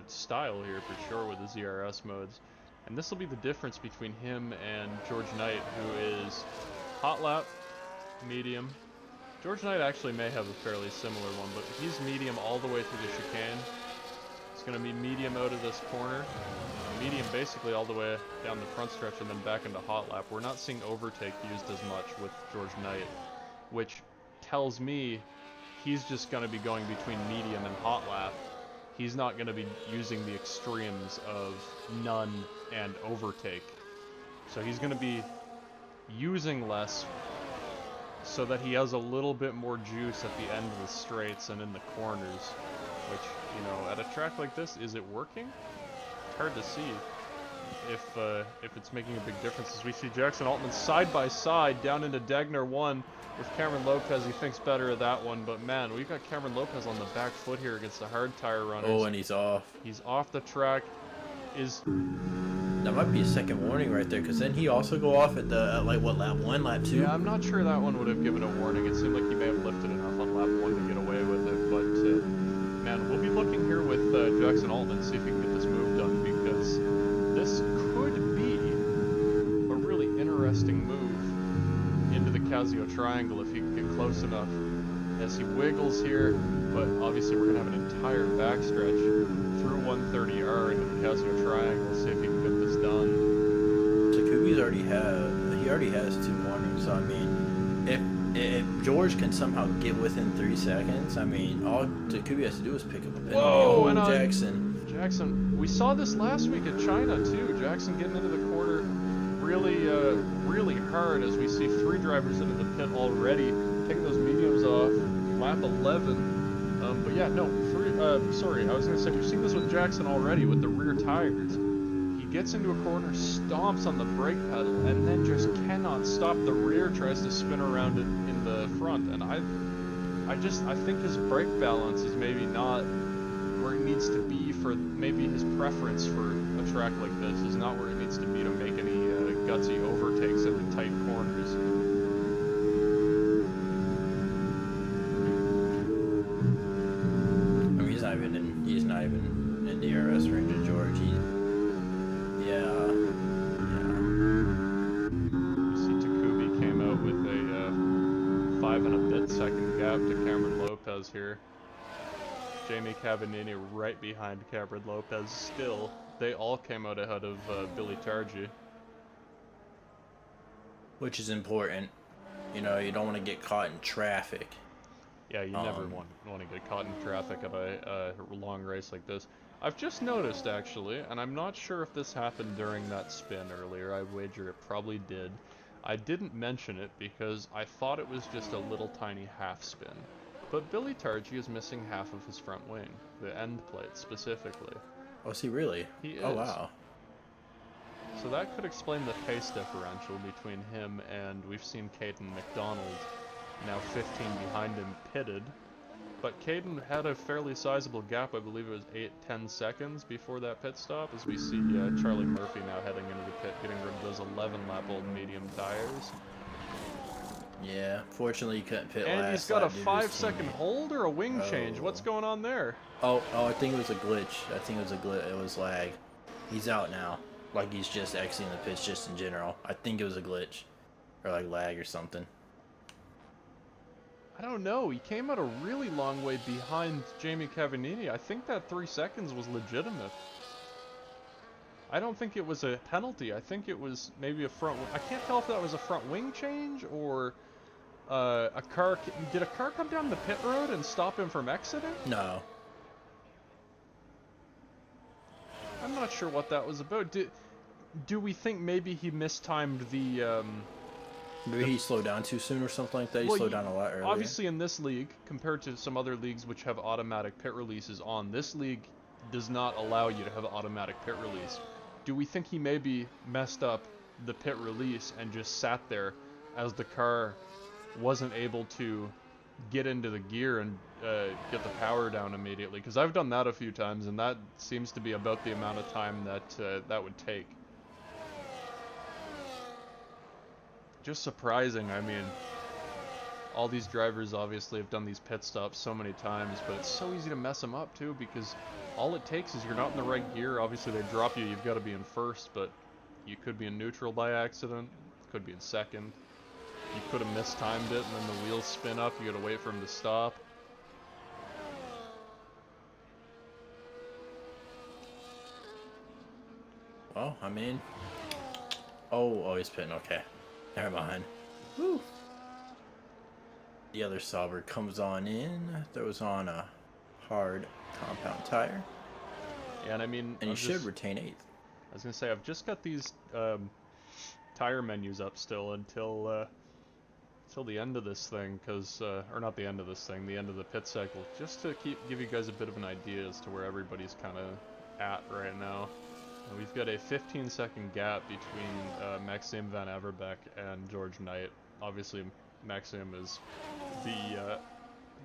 [SPEAKER 1] style here for sure with his ERS modes. And this will be the difference between him and George Knight, who is hot lap, medium. George Knight actually may have a fairly similar one, but he's medium all the way through the chicane. It's going to be medium out of this corner, medium basically all the way down the front stretch and then back into hot lap. We're not seeing overtake used as much with George Knight, which tells me he's just going to be going between medium and hot lap. He's not going to be using the extremes of none and overtake. So he's going to be using less so that he has a little bit more juice at the end of the straights and in the corners, which, you know, at a track like this, is it working? It's hard to see if it's making a big difference, as we see Jackson Altman side by side down into Degner 1 with Cameron Lopez. He thinks better of that one, but man, we've got Cameron Lopez on the back foot here against the hard tire runners.
[SPEAKER 2] Oh, and he's off.
[SPEAKER 1] He's off the track.
[SPEAKER 2] That might be a second warning right there, because then he also go off at the like what, lap 1, lap 2?
[SPEAKER 1] Yeah, I'm not sure that one would have given a warning. It seemed like he may have lifted enough on lap 1 to get away with it, but man, we'll be looking here with Jackson Altman, see if he can get this move done, because this could be a really interesting move into the Casio triangle if he can get close enough as he wiggles here. But obviously we're going to have an entire backstretch through 130R into the Casio triangle, see if he can get this done.
[SPEAKER 2] Takubi's already has 2 warnings, so I mean, if George can somehow get within 3 seconds, I mean, all Takubi has to do is pick up a penalty.
[SPEAKER 1] Whoa, and
[SPEAKER 2] Jackson,
[SPEAKER 1] we saw this last week at China too. Jackson getting into the corner really hard, as we see 3 drivers into the pit already, taking those mediums off, lap 11. But yeah, no, sorry, I was going to say, we've seen this with Jackson already with the rear tires. He gets into a corner, stomps on the brake pedal, and then just cannot stop the rear, tries to spin around it in the front. And I think his brake balance is maybe not where it needs to be for maybe his preference for a track like this is not where it needs to be to make any gutsy overtakes in the tight corners.
[SPEAKER 2] I mean, he's not even in the DRS range of George. Yeah.
[SPEAKER 1] You see Takubi came out with a 5 and a bit second gap to Cameron Lopez here. Jamie Cavanini right behind Cameron Lopez still. They all came out ahead of Billy Targi.
[SPEAKER 2] Which is important. You know, you don't want to get caught in traffic.
[SPEAKER 1] Yeah, you never want to get caught in traffic at a long race like this. I've just noticed, actually, and I'm not sure if this happened during that spin earlier. I wager it probably did. I didn't mention it because I thought it was just a little tiny half spin. But Billy Targi is missing half of his front wing, the end plate specifically.
[SPEAKER 2] Oh, is he really?
[SPEAKER 1] He is.
[SPEAKER 2] Oh, wow.
[SPEAKER 1] So that could explain the pace differential between him and we've seen Caden McDonald, now 15 behind him, pitted. But Caden had a fairly sizable gap, I believe it was 8-10 seconds before that pit stop, as we see Charlie Murphy now heading into the pit, getting rid of those 11-lap-old medium tires.
[SPEAKER 2] Yeah, fortunately you couldn't pit last.
[SPEAKER 1] And he's got a 5-second hold or a wing change. What's going on there?
[SPEAKER 2] Oh, I think it was a glitch. It was lag. He's out now. Like, he's just exiting the pits just in general. I think it was a glitch. Or like lag or something.
[SPEAKER 1] I don't know. He came out a really long way behind Jamie Cavanini. I think that 3 seconds was legitimate. I don't think it was a penalty. I think it was maybe a front... I can't tell if that was a front wing change or a car... Did a car come down the pit road and stop him from exiting?
[SPEAKER 2] No.
[SPEAKER 1] I'm not sure what that was about. Do we think maybe he mistimed the...
[SPEAKER 2] Maybe he slowed down too soon or something like that. He slowed down a lot earlier.
[SPEAKER 1] Obviously in this league, compared to some other leagues which have automatic pit releases on, this league, does not allow you to have automatic pit release. Do we think he maybe messed up the pit release and just sat there as the car wasn't able to get into the gear and get the power down immediately? Because I've done that a few times, and that seems to be about the amount of time that that would take. Just surprising. I mean, all these drivers obviously have done these pit stops so many times, but it's so easy to mess them up too, because all it takes is you're not in the right gear. Obviously they drop you, you've got to be in first, but you could be in neutral by accident, could be in second. You could have mistimed it, and then the wheels spin up, you gotta wait for them to stop.
[SPEAKER 2] Well, I mean... Oh, he's pitting, okay. Never mind. Woo! The other Sauber comes on in, throws on a hard compound tire.
[SPEAKER 1] Yeah, and I mean...
[SPEAKER 2] And you should retain 8th.
[SPEAKER 1] I was gonna say, I've just got these tire menus up still until the end of this thing, because, or not the end of this thing, the end of the pit cycle, just to give you guys a bit of an idea as to where everybody's kind of at right now. And we've got a 15-second gap between Maxime Van Averbeck and George Knight. Obviously, Maxime is the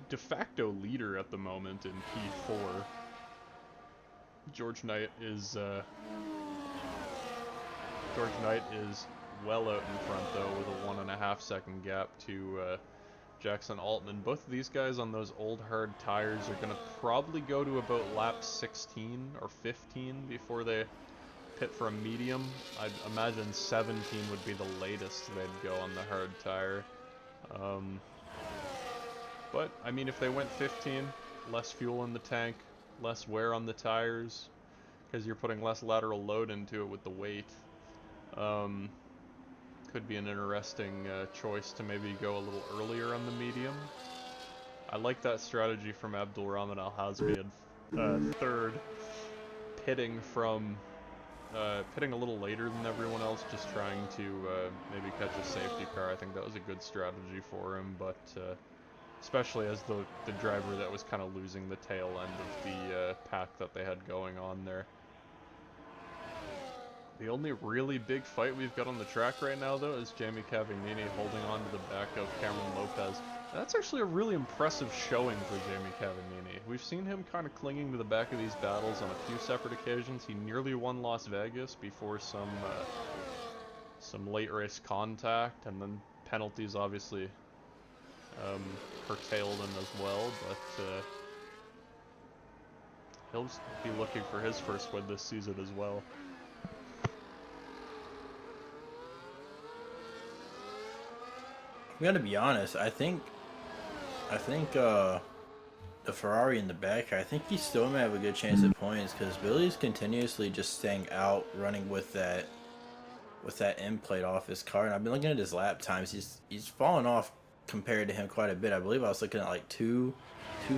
[SPEAKER 1] de facto leader at the moment in P4. George Knight is well out in front though, with a 1.5-second gap to Jackson Altman. Both of these guys on those old hard tires are gonna probably go to about lap 16 or 15 before they pit for a medium. I'd imagine 17 would be the latest they'd go on the hard tire. But I mean, if they went 15, less fuel in the tank, less wear on the tires, because you're putting less lateral load into it with the weight. Could be an interesting choice to maybe go a little earlier on the medium. I like that strategy from Abdulrahman Al-Hazmi in third, pitting a little later than everyone else, just trying to maybe catch a safety car. I think that was a good strategy for him, but especially as the driver that was kind of losing the tail end of the pack that they had going on there. The only really big fight we've got on the track right now, though, is Jamie Cavagnini holding on to the back of Cameron Lopez. And that's actually a really impressive showing for Jamie Cavagnini. We've seen him kind of clinging to the back of these battles on a few separate occasions. He nearly won Las Vegas before some late race contact, and then penalties obviously curtailed him as well, but he'll be looking for his first win this season as well.
[SPEAKER 2] We gotta be honest, I think the Ferrari in the back, I think he still may have a good chance at points, because Billy's continuously just staying out, running with that end plate off his car, and I've been looking at his lap times. He's fallen off compared to him quite a bit. I believe I was looking at like two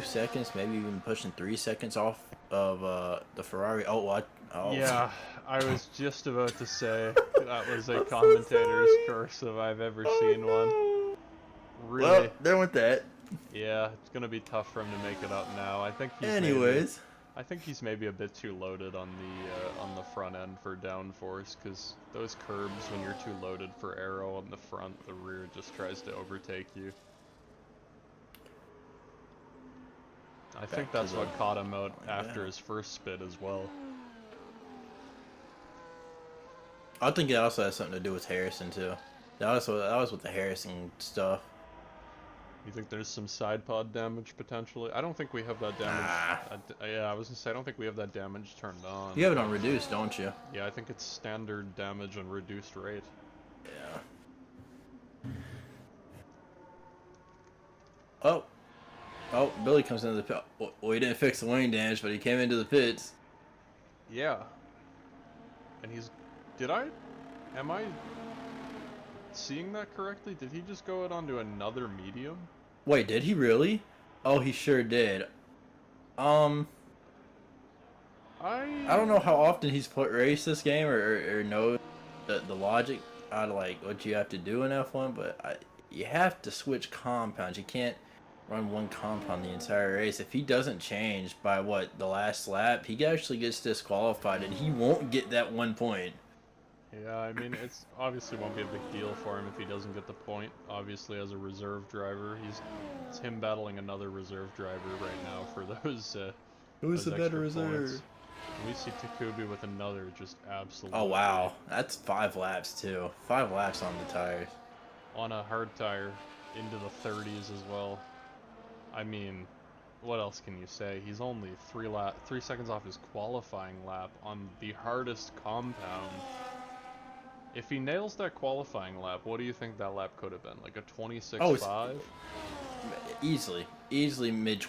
[SPEAKER 2] seconds, maybe even pushing 3 seconds off of the Ferrari. Oh.
[SPEAKER 1] Yeah, I was just about to say that was a commentator's curse if I've ever seen one. Really?
[SPEAKER 2] Well, there went that.
[SPEAKER 1] Yeah, it's gonna be tough for him to make it up now. I think he's maybe a bit too loaded on the front end for downforce, because those curbs, when you're too loaded for aero on the front, the rear just tries to overtake you. I think that's what caught him out after his first spit as well.
[SPEAKER 2] I think it also has something to do with Harrison too. That was with the Harrison stuff.
[SPEAKER 1] You think there's some side pod damage potentially? I don't think we have that damage. Yeah, I was gonna say I don't think we have that damage turned on.
[SPEAKER 2] You have it on reduced, don't you?
[SPEAKER 1] Yeah, I think it's standard damage on reduced rate.
[SPEAKER 2] Yeah. Oh, Billy comes into the pit. Well, he didn't fix the wing damage, but he came into the pits.
[SPEAKER 1] Yeah. And am I seeing that correctly? Did he just go out onto another medium?
[SPEAKER 2] Wait, did he really? Oh, he sure did. I don't know how often he's raced this game or knows the logic out of like what you have to do in F1, but you have to switch compounds. You can't run one compound the entire race. If he doesn't change by what the last lap, he actually gets disqualified, and he won't get that 1 point.
[SPEAKER 1] Yeah, I mean, it's obviously won't be a big deal for him if he doesn't get the point. Obviously, as a reserve driver, it's him battling another reserve driver right now for
[SPEAKER 2] Who's
[SPEAKER 1] those
[SPEAKER 2] the better
[SPEAKER 1] extra
[SPEAKER 2] reserve?
[SPEAKER 1] points. We see Takubi with another just
[SPEAKER 2] Oh
[SPEAKER 1] absolutely
[SPEAKER 2] wow, that's 5 laps too. 5 laps on the tires.
[SPEAKER 1] on a hard tire into the 30s as well. I mean, what else can you say? He's only 3 seconds off his qualifying lap on the hardest compound. If he nails that qualifying lap, what do you think that lap could have been? Like a
[SPEAKER 2] Oh, it's
[SPEAKER 1] 26.5?
[SPEAKER 2] easily mid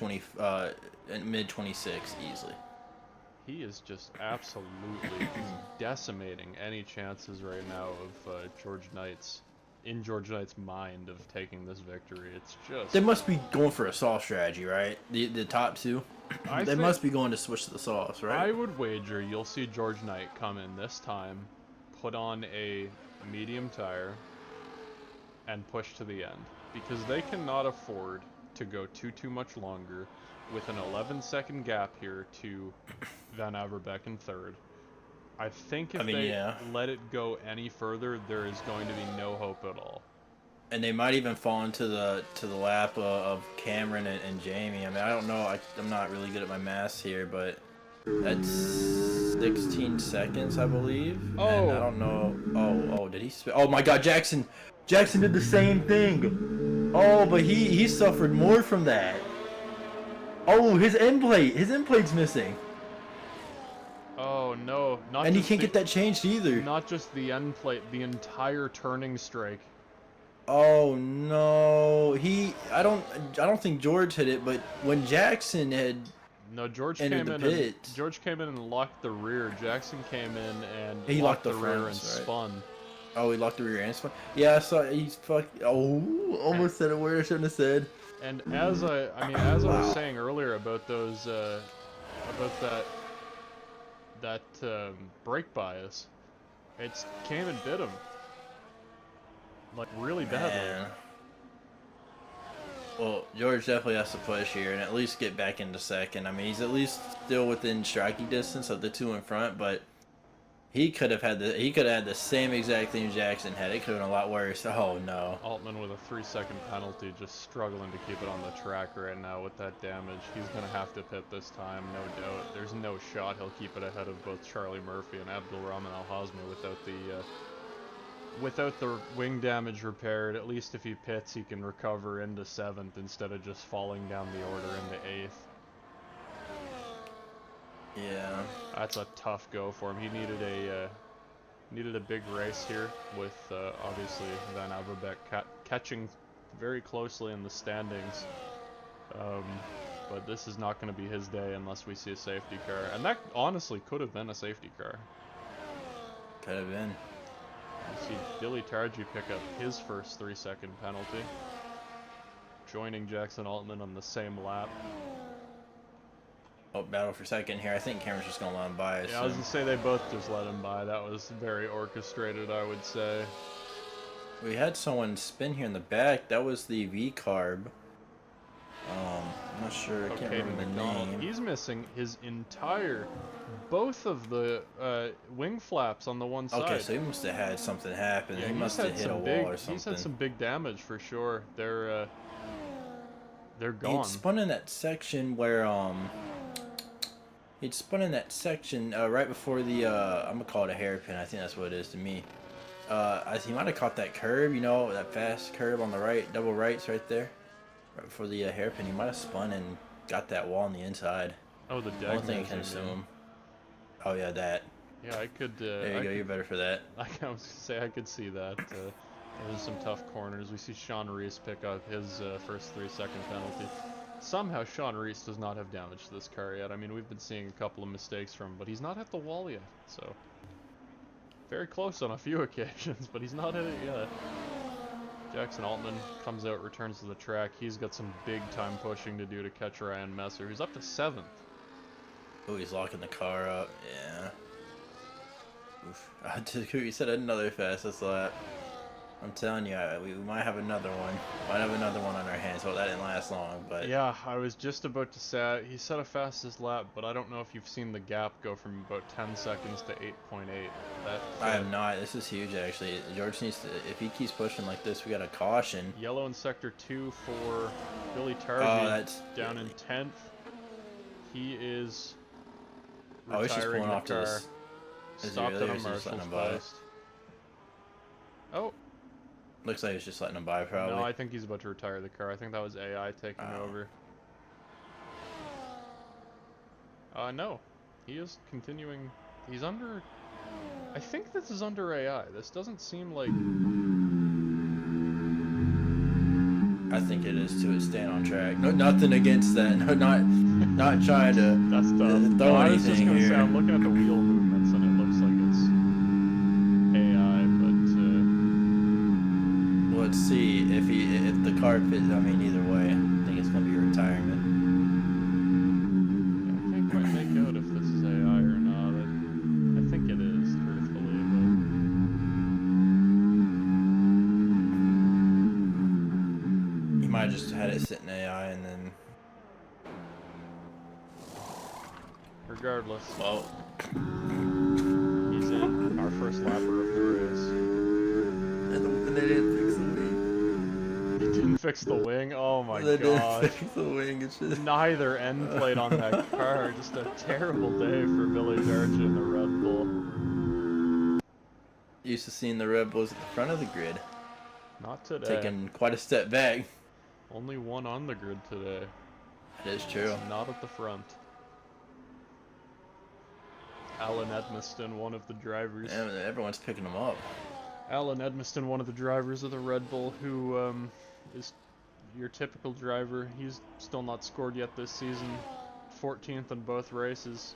[SPEAKER 2] 26 easily.
[SPEAKER 1] He is just absolutely decimating any chances right now of George Knight's mind of taking this victory. It's just
[SPEAKER 2] They must be going for a soft strategy, right? The top two,
[SPEAKER 1] I
[SPEAKER 2] they
[SPEAKER 1] think
[SPEAKER 2] must be going to switch to the sauce, right?
[SPEAKER 1] I would wager you'll see George Knight come in this time, put on a medium tire, and push to the end because they cannot afford to go too much longer with an 11-second gap here to Van Averbeek in third. I think
[SPEAKER 2] I
[SPEAKER 1] if
[SPEAKER 2] mean,
[SPEAKER 1] they
[SPEAKER 2] yeah,
[SPEAKER 1] let it go any further, there is going to be no hope at all.
[SPEAKER 2] and they might even fall into the lap of Cameron and Jamie. I mean, I don't know. I'm not really good at my math here, but that's 16 seconds, I believe. And I
[SPEAKER 1] Oh,
[SPEAKER 2] don't know. Oh, did he? Oh my God, Jackson! Jackson did the same thing. Oh, but he suffered more from that. Oh, his end plate. His end plate's missing,
[SPEAKER 1] oh no,
[SPEAKER 2] and he can't get that changed either.
[SPEAKER 1] not just the end plate, the entire turning strike.
[SPEAKER 2] Oh no, I don't think George hit it, but when Jackson had
[SPEAKER 1] No,
[SPEAKER 2] entered the pit,
[SPEAKER 1] George came in and locked the rear. Jackson came in and
[SPEAKER 2] he
[SPEAKER 1] locked
[SPEAKER 2] locked the
[SPEAKER 1] the rear and
[SPEAKER 2] fronts, right?
[SPEAKER 1] spun.
[SPEAKER 2] Oh, he locked the rear end spot. Yeah, I saw he's fuck. Oh, almost said a word I shouldn't have said.
[SPEAKER 1] And as I was
[SPEAKER 2] Wow.
[SPEAKER 1] saying earlier about those, about that brake bias, it's came and bit him, like really badly.
[SPEAKER 2] Man. Well, George definitely has to push here and at least get back into second. I mean, he's at least still within striking distance of the two in front, but he could have had the same exact thing Jackson had. It could have been a lot worse. Oh no.
[SPEAKER 1] Altman with a 3-second penalty, just struggling to keep it on the track right now with that damage. He's gonna have to pit this time, no doubt. There's no shot he'll keep it ahead of both Charlie Murphy and Abdulrahman Al-Hazmi without the wing damage repaired. At least if he pits, he can recover into 7th instead of just falling down the order into 8th.
[SPEAKER 2] Yeah.
[SPEAKER 1] That's a tough go for him. He needed a big race here with obviously Van Averbeek catching very closely in the standings. But this is not going to be his day unless we see a safety car. And that honestly could have been a safety car.
[SPEAKER 2] Could have been.
[SPEAKER 1] You see Billy Tarji pick up his first 3-second penalty, joining Jackson Altman on the same lap.
[SPEAKER 2] Oh, battle for second here. I think Cameron's just gonna let him by.
[SPEAKER 1] Yeah, I was gonna say they both just let him by. That was very orchestrated, I would say.
[SPEAKER 2] We had someone spin here in the back. That was the V-carb. I'm not sure. I can't remember the name.
[SPEAKER 1] He's missing his both of the wing flaps on the one side.
[SPEAKER 2] Okay, so he must have had something happen.
[SPEAKER 1] Yeah,
[SPEAKER 2] he must have hit a wall or something.
[SPEAKER 1] He's had some big damage for sure. They're gone.
[SPEAKER 2] He'd spun in that section where right before the I'm gonna call it a hairpin. I think that's what it is to me. He might have caught that curb, you know, that fast curb on the right, double rights right there, right before the hairpin. He might have spun and got that wall on the inside.
[SPEAKER 1] Oh, the
[SPEAKER 2] I don't think I can assume. Oh yeah, that.
[SPEAKER 1] Yeah, I could.
[SPEAKER 2] There you go. You're better for that.
[SPEAKER 1] I was gonna say I could see that. There's some tough corners. We see Sean Reese pick up his first 3-second penalty. Somehow Sean Reese does not have damage to this car yet. I mean, we've been seeing a couple of mistakes from him, but he's not hit the wall yet. So very close on a few occasions, but he's not hit it yet. Jackson Altman comes out, returns to the track. He's got some big time pushing to do to catch Ryan Messer, who's up to 7th.
[SPEAKER 2] Oh, he's locking the car up. Yeah. Oof. You said another fastest lap. I'm telling you, we might have another one. Might have another one on our hands. Well, that didn't last long, but
[SPEAKER 1] Yeah, I was just about to say, he set a fastest lap, but I don't know if you've seen the gap go from about 10 seconds to 8.8. That
[SPEAKER 2] I have not. This is huge, actually. George needs to. If he keeps pushing like this, we got a caution.
[SPEAKER 1] Yellow in sector 2 for Billy
[SPEAKER 2] Oh,
[SPEAKER 1] Tarby
[SPEAKER 2] that's
[SPEAKER 1] down in 10th. He is
[SPEAKER 2] oh, he's just
[SPEAKER 1] retiring
[SPEAKER 2] pulling
[SPEAKER 1] the
[SPEAKER 2] off to
[SPEAKER 1] car.
[SPEAKER 2] this. Is he
[SPEAKER 1] Stopped
[SPEAKER 2] really,
[SPEAKER 1] on
[SPEAKER 2] or
[SPEAKER 1] a
[SPEAKER 2] is he just letting
[SPEAKER 1] marshal's
[SPEAKER 2] him by?
[SPEAKER 1] post. Oh,
[SPEAKER 2] Looks like he's just letting him by, probably.
[SPEAKER 1] no, I think he's about to retire the car. I think that was AI taking over. No. He is continuing. He's under. I think this is under AI. This doesn't seem like.
[SPEAKER 2] I think it is too. It's staying on track. No, nothing against that. No, not trying to
[SPEAKER 1] That's tough.
[SPEAKER 2] throw
[SPEAKER 1] No, I was just
[SPEAKER 2] anything
[SPEAKER 1] gonna
[SPEAKER 2] here.
[SPEAKER 1] say I'm looking at the wheel movements and it looks like it's AI, but
[SPEAKER 2] Let's see if the car fits. I mean, either way, I think it's gonna be retirement.
[SPEAKER 1] yeah, I can't quite make out if this is AI or not. I think it is, truthfully, but
[SPEAKER 2] He might have just had it sit in AI and then.
[SPEAKER 1] regardless,
[SPEAKER 2] Well,
[SPEAKER 1] he's in. Our first lapper of the race.
[SPEAKER 2] and they didn't fix the wing.
[SPEAKER 1] He didn't fix the wing. Oh my
[SPEAKER 2] They
[SPEAKER 1] god.
[SPEAKER 2] didn't fix the wing. It's just.
[SPEAKER 1] Neither end plate on that car. Just a terrible day for Billy Darch in the Red Bull.
[SPEAKER 2] Used to seeing the Red Bulls at the front of the grid,
[SPEAKER 1] Not today.
[SPEAKER 2] taking quite a step back.
[SPEAKER 1] Only one on the grid today.
[SPEAKER 2] It is true.
[SPEAKER 1] It's not at the front. Alan Edmiston, one of the drivers.
[SPEAKER 2] And everyone's picking them up.
[SPEAKER 1] Alan Edmiston, one of the drivers of the Red Bull, who is your typical driver. He's still not scored yet this season. 14th in both races.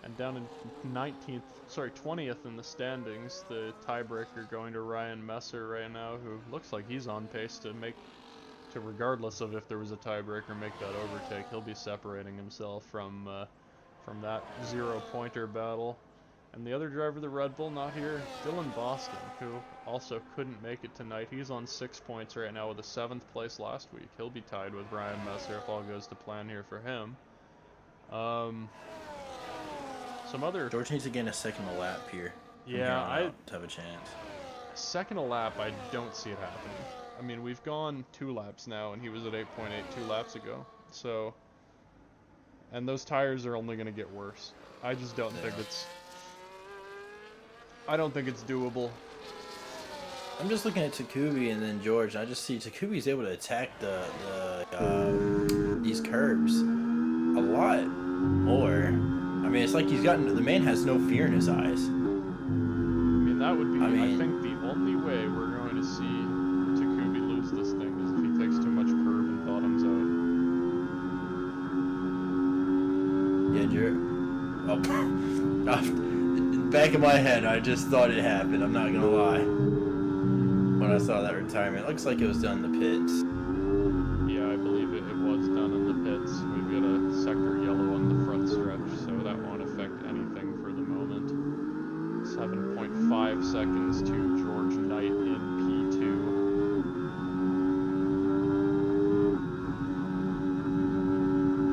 [SPEAKER 1] And down in 20th in the standings. The tiebreaker going to Ryan Messer right now, who looks like he's on pace to regardless of if there was a tiebreaker, make that overtake. He'll be separating himself from that zero-pointer battle. And the other driver of the Red Bull not here, Dylan Boston, who also couldn't make it tonight. He's on 6 points right now with a 7th place last week. He'll be tied with Ryan Messer if all goes to plan here for him. Some other...
[SPEAKER 2] George needs to gain a second a lap here.
[SPEAKER 1] Yeah,
[SPEAKER 2] to have a chance.
[SPEAKER 1] Second a lap, I don't see it happening. I mean, we've gone 2 laps now, and he was at 8.8 2 laps ago. So... And those tires are only going to get worse. I just don't think it's... I don't think it's doable.
[SPEAKER 2] I'm just looking at Takubi and then George, and I just see Takubi's able to attack these curbs a lot more. I mean, it's like the man has no fear in his eyes.
[SPEAKER 1] I mean, that would be, I think, the only way we're going to see Takubi lose this thing is if he takes too much curve and bottoms out.
[SPEAKER 2] Yeah, George. Oh, back in my head, I just thought it happened. I'm not gonna lie. When I saw that retirement, it looks like it was done in the pits.
[SPEAKER 1] Yeah, I believe it was done in the pits. We've got a sector yellow on the front stretch, so that won't affect anything for the moment. 7.5 seconds to George Knight in P2.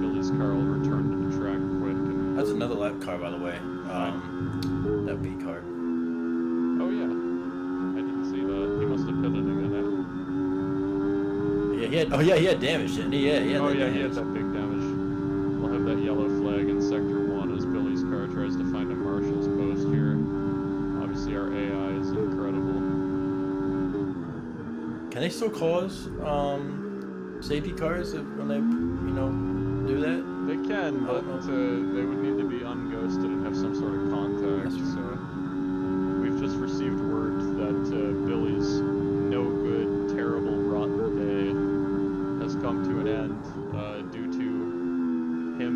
[SPEAKER 1] Billy's car will return to the track quick. And
[SPEAKER 2] That's another lap car, by the way. That B card.
[SPEAKER 1] oh yeah, I didn't see that. He must have pitted again.
[SPEAKER 2] Yeah, he had damage, didn't he? Yeah, he had
[SPEAKER 1] He had that big damage. We'll have that yellow flag in sector 1 as Billy's car tries to find a marshal's post here. Obviously our AI is incredible.
[SPEAKER 2] Can they still cause safety cars when they, do that?
[SPEAKER 1] They can, but they would need to be unghosted and have some sort of contact. So we've just received word that Billy's no good, terrible, rotten day has come to an end due to him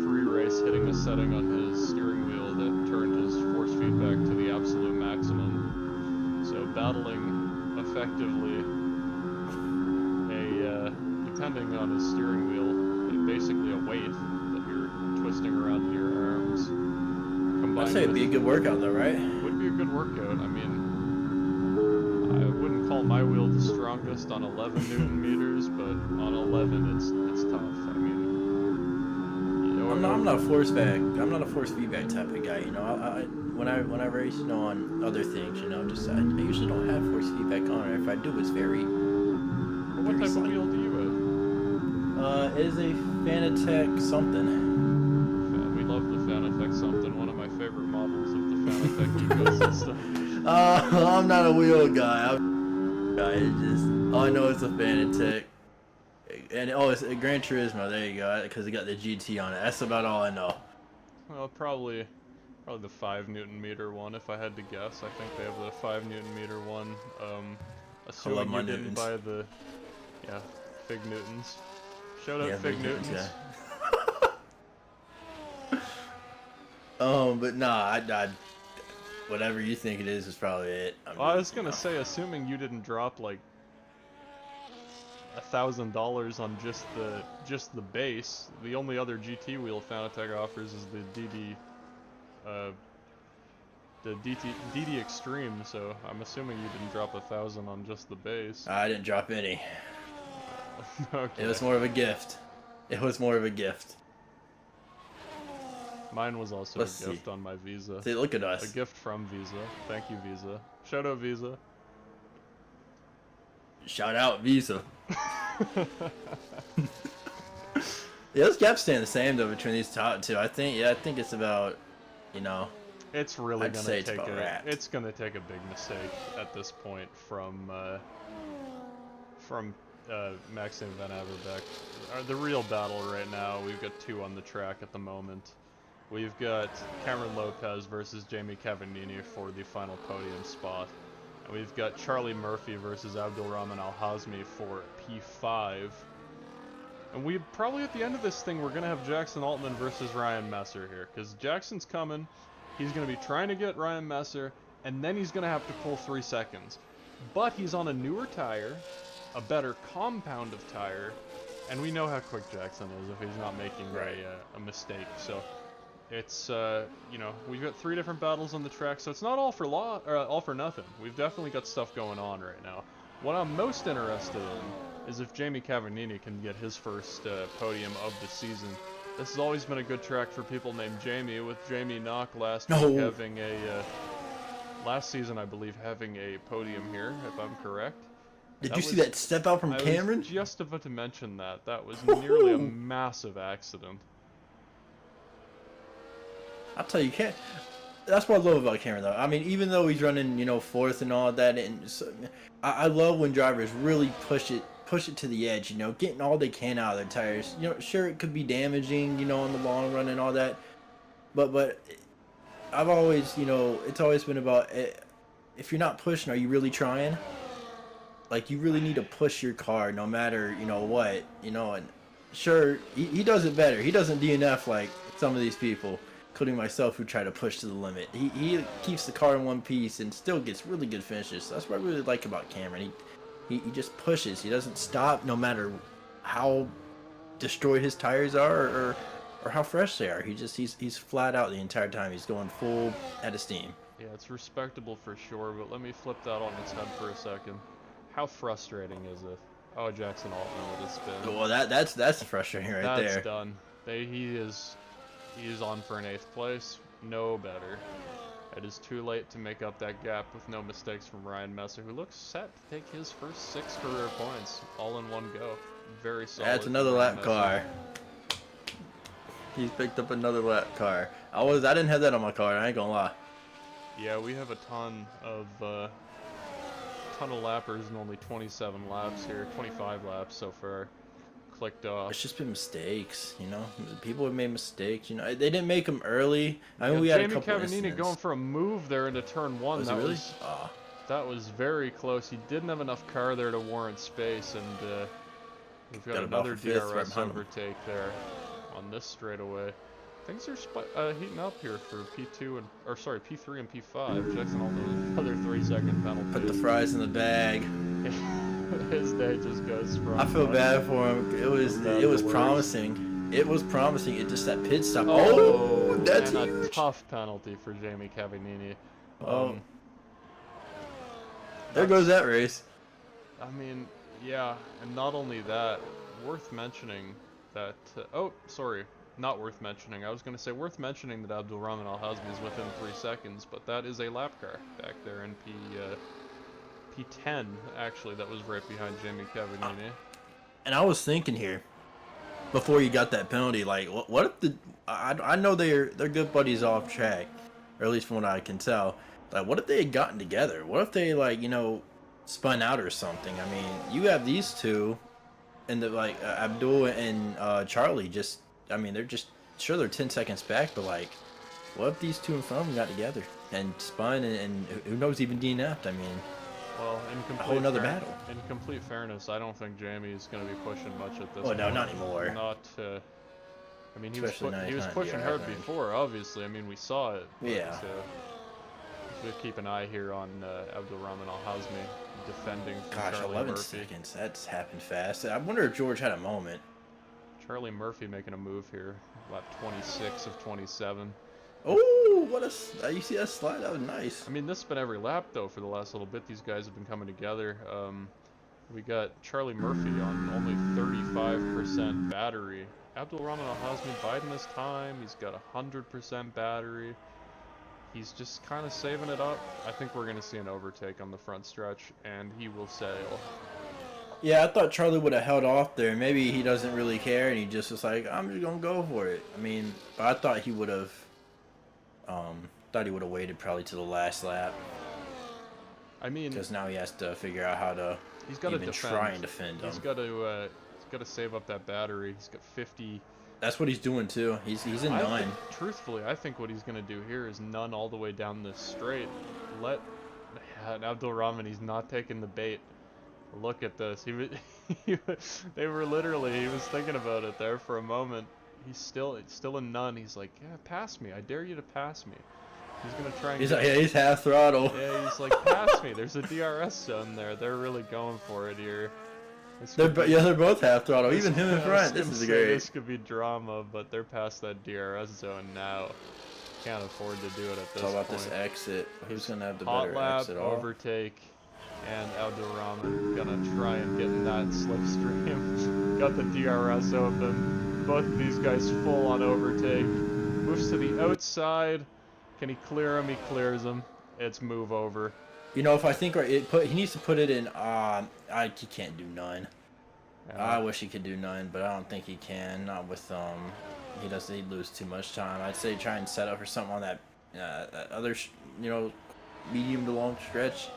[SPEAKER 1] pre-race hitting a setting on his steering wheel that turned his force feedback to the absolute maximum. So battling effectively depending on his steering wheel, basically a weight that you're twisting around in your arms.
[SPEAKER 2] I'd say it'd be a good workout though, right?
[SPEAKER 1] Would be a good workout. I mean, I wouldn't call call my wheel the strongest on 11 Newton meters, but on 11 it's tough. I mean,
[SPEAKER 2] I'm not a force back. I'm not a force feedback type of guy. You know, when I race, you know, on other things, you know, just I usually don't have force feedback on it. If I do, it's very.
[SPEAKER 1] What type of wheel do you have?
[SPEAKER 2] It is a Fanatec something.
[SPEAKER 1] We love the Fanatec something. One of my favorite models of the Fanatec ecosystem.
[SPEAKER 2] I'm not a wheel guy. It's just all I know is a Fanatec. And it's a Gran Turismo. There you go, because it got the GT on it. That's about all I know.
[SPEAKER 1] Well, probably the 5 Newton meter one, if I had to guess. I think they have the 5 Newton meter one. Assuming you didn't buy the Fig Newtons. Shout out Fig Newtons.
[SPEAKER 2] But nah, I whatever you think it is probably it.
[SPEAKER 1] I was gonna say, assuming you didn't drop like $1,000 on just the base. The only other GT wheel Fanatec offers is the DD Extreme. So I'm assuming you didn't drop 1,000 on just the base.
[SPEAKER 2] I didn't drop any.
[SPEAKER 1] Okay.
[SPEAKER 2] It was more of a gift.
[SPEAKER 1] Mine was also a gift on my Visa.
[SPEAKER 2] See, look at us.
[SPEAKER 1] A gift from Visa. Thank you, Visa. Shout out Visa.
[SPEAKER 2] Shout out Visa. Yeah, those gaps staying the same though between these top two. I think it's about, you know.
[SPEAKER 1] It's really gonna take it's gonna take a big mistake at this point from Maxime Van Averbeek. The real battle right now, we've got 2 on the track at the moment. We've got Cameron Lopez versus Jamie Cavagini for the final podium spot. And we've got Charlie Murphy versus Abdulrahman Al-Hazmi for P5. And we probably at the end of this thing, we're going to have Jackson Altman versus Ryan Messer here. Because Jackson's coming, he's going to be trying to get Ryan Messer, and then he's going to have to pull 3 seconds. But he's on a newer tire, a better compound of tire, and we know how quick Jackson is if he's not making a mistake. So it's, you know, we've got 3 different battles on the track, so it's not all for nothing. We've definitely got stuff going on right now. What I'm most interested in is if Jamie Cavagini can get his first podium of the season. This has always been a good track for people named Jamie, with Jamie Knock last season, I believe, having a podium here, if I'm correct.
[SPEAKER 2] Did you see that step out from Cameron?
[SPEAKER 1] I was just about to mention that. That was nearly a massive accident.
[SPEAKER 2] I'll tell you, that's what I love about Cameron, though. I mean, even though he's running, you know, 4th and all that, and so, I love when drivers really push it to the edge, you know, getting all they can out of their tires. You know, sure, it could be damaging, you know, in the long run and all that, but I've always, you know, it's always been about, if you're not pushing, are you really trying? Like, you really need to push your car no matter, you know, what, you know, and sure, he does it better. He doesn't DNF like some of these people, including myself, who try to push to the limit. He keeps the car in one piece and still gets really good finishes. That's what I really like about Cameron. He just pushes. He doesn't stop no matter how destroyed his tires are or how fresh they are. He's flat out the entire time. He's going full out of steam.
[SPEAKER 1] Yeah, it's respectable for sure, but let me flip that on its head for a second. How frustrating is it? Oh, Jackson Altman with a spin.
[SPEAKER 2] Well, that's frustrating right there.
[SPEAKER 1] That's done. He is on for an 8th place. No better. It is too late to make up that gap with no mistakes from Ryan Messer, who looks set to take his first 6 career points all in one go. Very solid.
[SPEAKER 2] That's another lap car. He's picked up another lap car. I didn't have that on my car. I ain't gonna lie.
[SPEAKER 1] Yeah, we have a ton of lappers and only 27 laps here. 25 laps so far. Clicked off.
[SPEAKER 2] It's just been mistakes, you know. People have made mistakes, you know. They didn't make them early. I mean, we had a couple
[SPEAKER 1] Jamie Cavagini going for a move there into turn 1.
[SPEAKER 2] That
[SPEAKER 1] was very close. He didn't have enough car there to warrant space, and we've got another DRS overtake there on this straightaway. Things are heating up here for P3 and P5. Jackson Altman another 3-second penalty.
[SPEAKER 2] Put the fries in the bag.
[SPEAKER 1] His day just goes from.
[SPEAKER 2] I feel bad for him. It was promising. It was promising. It just that pit stop. Oh, that's
[SPEAKER 1] a tough penalty for Jamie Cavagini.
[SPEAKER 2] There goes that race.
[SPEAKER 1] I mean, yeah, and not only that, worth mentioning that, oh, sorry, not worth mentioning. I was going to say worth mentioning that Abdulrahman Al-Hazmi is within 3 seconds, but that is a lap car back there in P10, actually, that was right behind Jamie Cavagnini.
[SPEAKER 2] And I was thinking here, before you got that penalty, like, what if the... I know they're good buddies off track, or at least from what I can tell. Like, what if they had gotten together? What if they, like, you know, spun out or something? I mean, you have these two, and the, like, Abdul and Charlie just... I mean, they're just... Sure, they're 10 seconds back, but, like, what if these two in front of them got together and spun, and who knows, even DNF'd? I mean...
[SPEAKER 1] Well,
[SPEAKER 2] a whole nother battle.
[SPEAKER 1] In complete fairness, I don't think Jamie is going to be pushing much at this
[SPEAKER 2] point.
[SPEAKER 1] no,
[SPEAKER 2] not anymore.
[SPEAKER 1] Not, I mean, he was pushing
[SPEAKER 2] DRS,
[SPEAKER 1] hard before, obviously. I mean, we saw it. But,
[SPEAKER 2] yeah.
[SPEAKER 1] We'll keep an eye here on Abdulrahman Al-Hazmi defending from
[SPEAKER 2] Gosh,
[SPEAKER 1] Charlie
[SPEAKER 2] 11
[SPEAKER 1] Murphy.
[SPEAKER 2] seconds. That's happened fast. I wonder if George had a moment.
[SPEAKER 1] Charlie Murphy making a move here. Lap 26 of 27.
[SPEAKER 2] Oh, what a... You see that slide? That was nice.
[SPEAKER 1] I mean, this has been every lap, though, for the last little bit. These guys have been coming together. We got Charlie Murphy on only 35% battery. Abdulrahman Al-Hazmi biding his time. He's got 100% battery. He's just kind of saving it up. I think we're going to see an overtake on the front stretch, and he will sail.
[SPEAKER 2] Yeah, I thought Charlie would have held off there. Maybe he doesn't really care, and he just was like, I'm just going to go for it. I mean, but I thought he would have... waited probably to the last lap.
[SPEAKER 1] I mean,
[SPEAKER 2] because now he has to figure out how to try and defend him.
[SPEAKER 1] He's got to save up that battery. He's got 50.
[SPEAKER 2] That's what he's doing too. He's in 9.
[SPEAKER 1] Truthfully, I think what he's going to do here is none all the way down this straight. Abdulrahman, he's not taking the bait. Look at this. He was thinking about it there for a moment. It's still in none. He's like, yeah, pass me. I dare you to pass me. He's gonna try and
[SPEAKER 2] he's half throttle.
[SPEAKER 1] Yeah, he's like, pass me. There's a DRS zone there. They're really going for it here.
[SPEAKER 2] They're both half throttle. Even him in front. This is great.
[SPEAKER 1] This could be drama, but they're past that DRS zone now. Can't afford to do it at this point.
[SPEAKER 2] Talk about this exit. Who's gonna have the
[SPEAKER 1] hot
[SPEAKER 2] better
[SPEAKER 1] lap,
[SPEAKER 2] exit?
[SPEAKER 1] Overtake, and Abdulrahman gonna try and get in that slipstream. Got the DRS open. Both of these guys full on overtake. Moves to the outside. Can he clear him? He clears him. It's move over.
[SPEAKER 2] You know, if I think he needs to put it in. He can't do none. I wish he could do none, but I don't think he can. Not with he'd lose too much time. I'd say try and set up for something on that other medium to long stretch.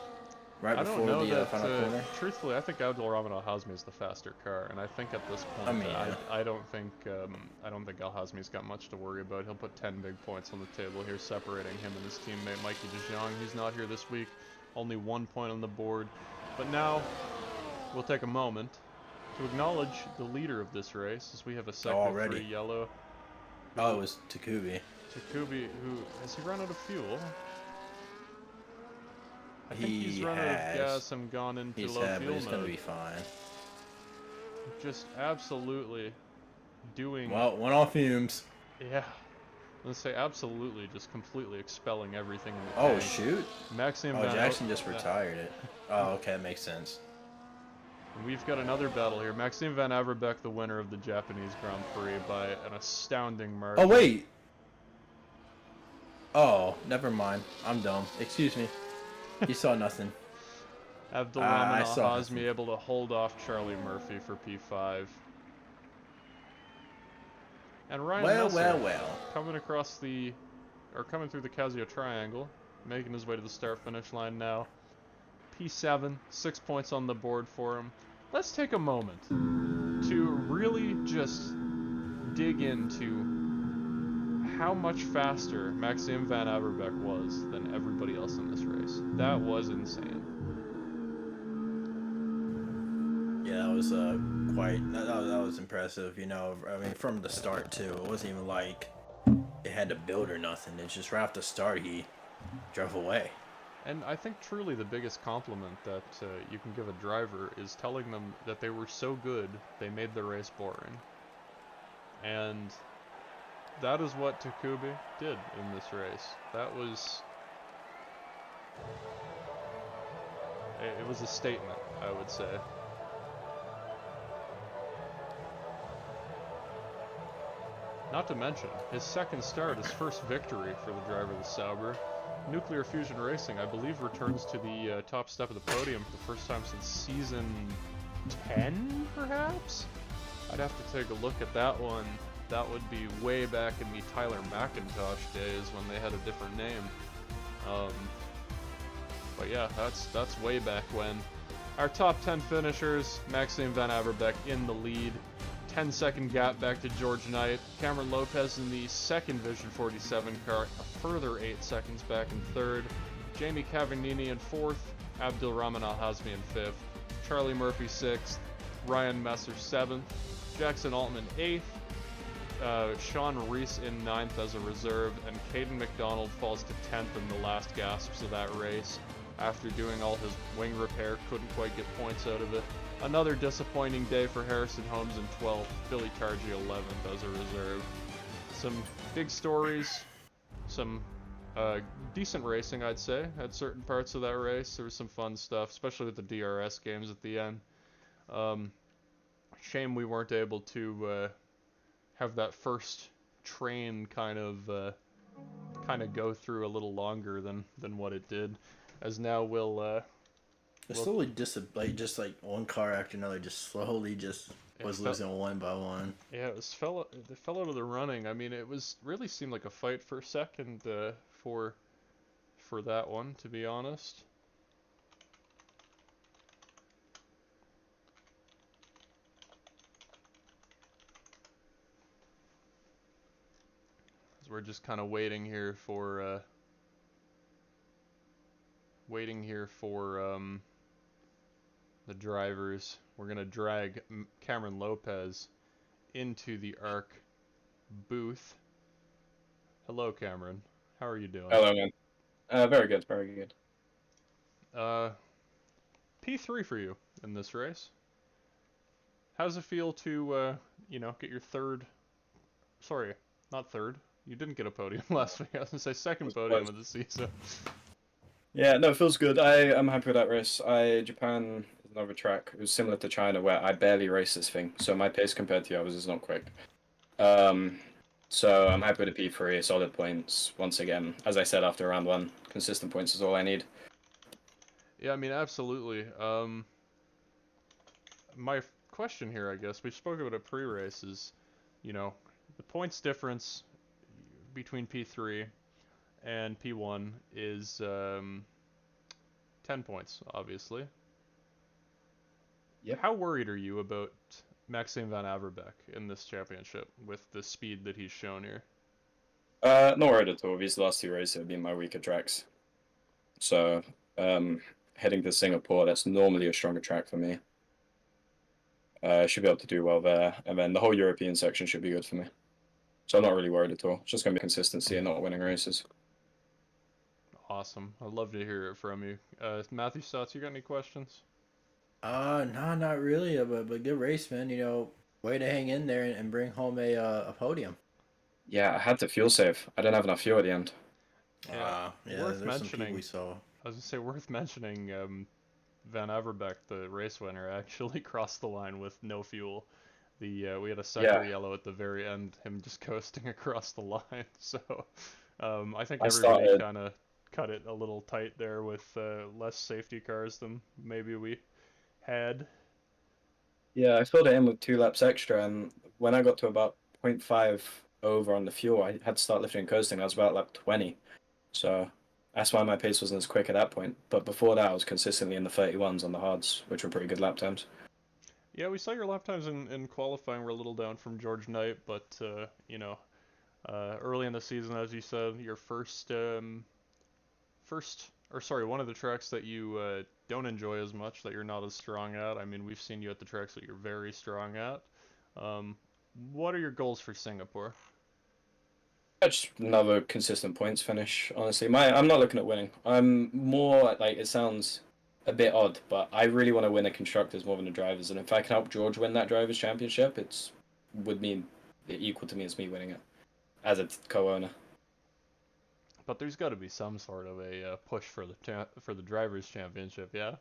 [SPEAKER 2] Right before the final corner.
[SPEAKER 1] Truthfully, I think Abdulrahman Al-Hazmi is the faster car, and I think at this point, I don't think Al-Hazmi's got much to worry about. He'll put 10 big points on the table here, separating him and his teammate Mikey De Jong. He's not here this week, only 1 point on the board. But now, we'll take a moment to acknowledge the leader of this race, as we have a sector 3 yellow.
[SPEAKER 2] Oh, it was Takubi.
[SPEAKER 1] Takubi, has he run out of fuel? I think he's run out of gas and gone into low fuel mode.
[SPEAKER 2] He's gonna be fine.
[SPEAKER 1] Just absolutely doing...
[SPEAKER 2] Well, went off fumes.
[SPEAKER 1] Yeah. Let's say absolutely just completely expelling everything in the
[SPEAKER 2] tank.
[SPEAKER 1] Oh,
[SPEAKER 2] shoot. Jackson just retired it. Oh, okay, that makes sense.
[SPEAKER 1] And we've got another battle here. Maxime Van Averbeek, the winner of the Japanese Grand Prix by an astounding margin.
[SPEAKER 2] Oh, wait. Oh, never mind. I'm dumb. Excuse me. You saw nothing.
[SPEAKER 1] Abdulrahman Al-Hazmi able to hold off Charlie Murphy for P5. And Ryan Messer coming through the Casio Triangle, making his way to the start-finish line now. P7, 6 points on the board for him. Let's take a moment to really just dig into how much faster Maxime Van Averbeek was than everybody else in this race. That was insane.
[SPEAKER 2] Yeah, that was that was impressive. You know, I mean, from the start too. It wasn't even like it had to build or nothing. It's just right off the start he drove away.
[SPEAKER 1] And I think truly the biggest compliment that you can give a driver is telling them that they were so good they made the race boring. And that is what Takubi did in this race. That was... it was a statement, I would say. Not to mention, his second start, his first victory for the driver of the Sauber. Nuclear Fusion Racing, I believe, returns to the top step of the podium for the first time since season 10, perhaps? I'd have to take a look at that one. That would be way back in the Tyler McIntosh days when they had a different name. But yeah, that's way back when. Our top 10 finishers, Maxime Van Averbeek in the lead. 10-second gap back to George Knight. Cameron Lopez in the second Vision 47 car, a further 8 seconds back in third. Jamie Cavagnini in fourth. Abdulrahman Al-Hazmi in fifth. Charlie Murphy sixth. Ryan Messer seventh. Jackson Altman eighth. Sean Reese in ninth as a reserve, and Caden McDonald falls to 10th in the last gasps of that race. After doing all his wing repair, couldn't quite get points out of it. Another disappointing day for Harrison Holmes in 12th, Billy Targi 11th as a reserve. Some big stories, some decent racing, I'd say, at certain parts of that race. There was some fun stuff, especially with the DRS games at the end. Shame we weren't able to have that first train kind of go through a little longer than what it did, as now
[SPEAKER 2] It slowly just like one car after another, just slowly just was losing one by one.
[SPEAKER 1] Yeah, it fell out of the running. I mean, it was really seemed like a fight for a second for that one, to be honest. As we're just kind of waiting here for the drivers. We're gonna drag Cameron Lopez into the ARC booth. Hello, Cameron. How are you doing?
[SPEAKER 3] Hello, man. Very good, very good.
[SPEAKER 1] P3 for you in this race. How does it feel to, get your third... Sorry, not third. You didn't get a podium last week. I was going to say second podium of the season.
[SPEAKER 3] Yeah, no, it feels good. I'm happy with that race. Japan is another track. It was similar to China where I barely race this thing, so my pace compared to the others is not quick. So I'm happy with the P3, solid points. Once again, as I said after round one, consistent points is all I need.
[SPEAKER 1] Yeah, I mean, absolutely. My question here, I guess, we spoke about it pre-race, is, the points difference between P3 and P1 is 10 points, obviously.
[SPEAKER 3] Yep.
[SPEAKER 1] How worried are you about Maxime Van Averbeek in this championship with the speed that he's shown here?
[SPEAKER 3] Not worried at all. These last two races have been my weaker tracks. So, heading to Singapore, that's normally a stronger track for me. Should be able to do well there, and then the whole European section should be good for me. So I'm not really worried at all. It's just going to be consistency and not winning races.
[SPEAKER 1] Awesome. I'd love to hear it from you. Matthew Stotts, you got any questions?
[SPEAKER 2] No, not really, but good race, man. Way to hang in there and bring home a podium.
[SPEAKER 3] Yeah, I had to fuel save. I didn't have enough fuel at the end.
[SPEAKER 2] Yeah,
[SPEAKER 1] worth
[SPEAKER 2] there's some
[SPEAKER 1] mentioning.
[SPEAKER 2] we saw.
[SPEAKER 1] I was gonna say worth mentioning. Van Averbeek, the race winner, actually crossed the line with no fuel. We had a sector yellow at the very end, him just coasting across the line. So I think everybody kind of cut it a little tight there with less safety cars than maybe we had.
[SPEAKER 3] Yeah, I filled it in with 2 laps extra, and when I got to about 0.5 over on the fuel, I had to start lifting and coasting. I was about lap 20. So that's why my pace wasn't as quick at that point. But before that, I was consistently in the 31s on the hards, which were pretty good lap times.
[SPEAKER 1] Yeah, we saw your lap times in qualifying were a little down from George Knight, but early in the season, as you said, your one of the tracks that you don't enjoy as much, that you're not as strong at. I mean, we've seen you at the tracks that you're very strong at. What are your goals for Singapore?
[SPEAKER 3] Just another consistent points finish, honestly. I'm not looking at winning. I'm more like, it sounds a bit odd, but I really want to win a constructors more than the drivers. And if I can help George win that drivers championship, would mean equal to me as me winning it as a co-owner.
[SPEAKER 1] But there's got to be some sort of a push for the drivers championship, yeah.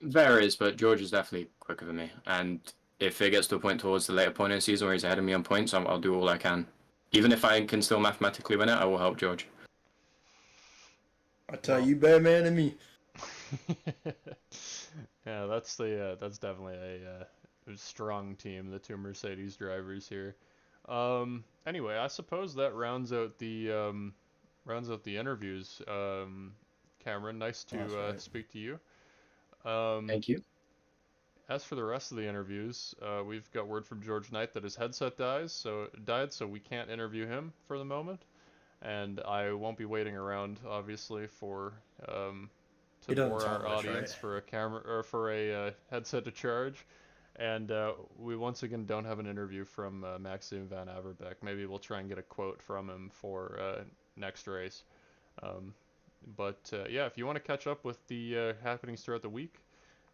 [SPEAKER 3] Varies, but George is definitely quicker than me. And if it gets to a point towards the later point in the season where he's ahead of me on points, I'll do all I can. Even if I can still mathematically win it, I will help George.
[SPEAKER 2] I tell
[SPEAKER 1] Well,
[SPEAKER 2] you, better man than me.
[SPEAKER 1] yeah, that's definitely a strong team, the two Mercedes drivers here. Anyway, I suppose that rounds out the interviews. Cameron, nice
[SPEAKER 2] That's
[SPEAKER 1] to
[SPEAKER 2] right.
[SPEAKER 1] speak to you. Um,
[SPEAKER 3] Thank you.
[SPEAKER 1] as for the rest of the interviews, we've got word from George Knight that his headset died, so we can't interview him for the moment, and I won't be waiting around, obviously, for um, to
[SPEAKER 2] He doesn't
[SPEAKER 1] bore
[SPEAKER 2] talk
[SPEAKER 1] our
[SPEAKER 2] much, right?
[SPEAKER 1] audience for a camera or for a headset to charge. And we once again don't have an interview from Maxime Van Averbeek. Maybe we'll try and get a quote from him for next race. Um, but yeah, if you want to catch up with the happenings throughout the week,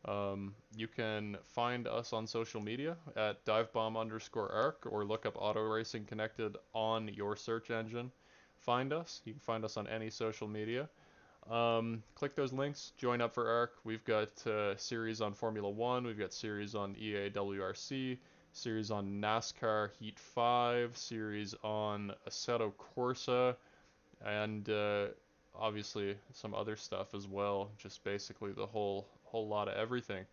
[SPEAKER 1] you can find us on social media at divebomb_arc or look up Auto Racing Connected on your search engine. Find us. You can find us on any social media. Click those links, join up for ARC. We've got series on Formula One, we've got series on EAWRC, series on NASCAR Heat 5, series on Assetto Corsa, and obviously some other stuff as well. Just basically the whole lot of everything.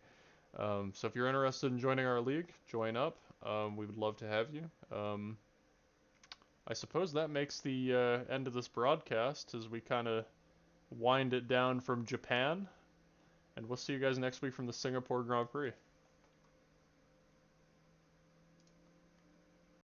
[SPEAKER 1] So if you're interested in joining our league, join up. We would love to have you. I suppose that makes the end of this broadcast as we kind of wind it down from Japan. And we'll see you guys next week from the Singapore Grand Prix.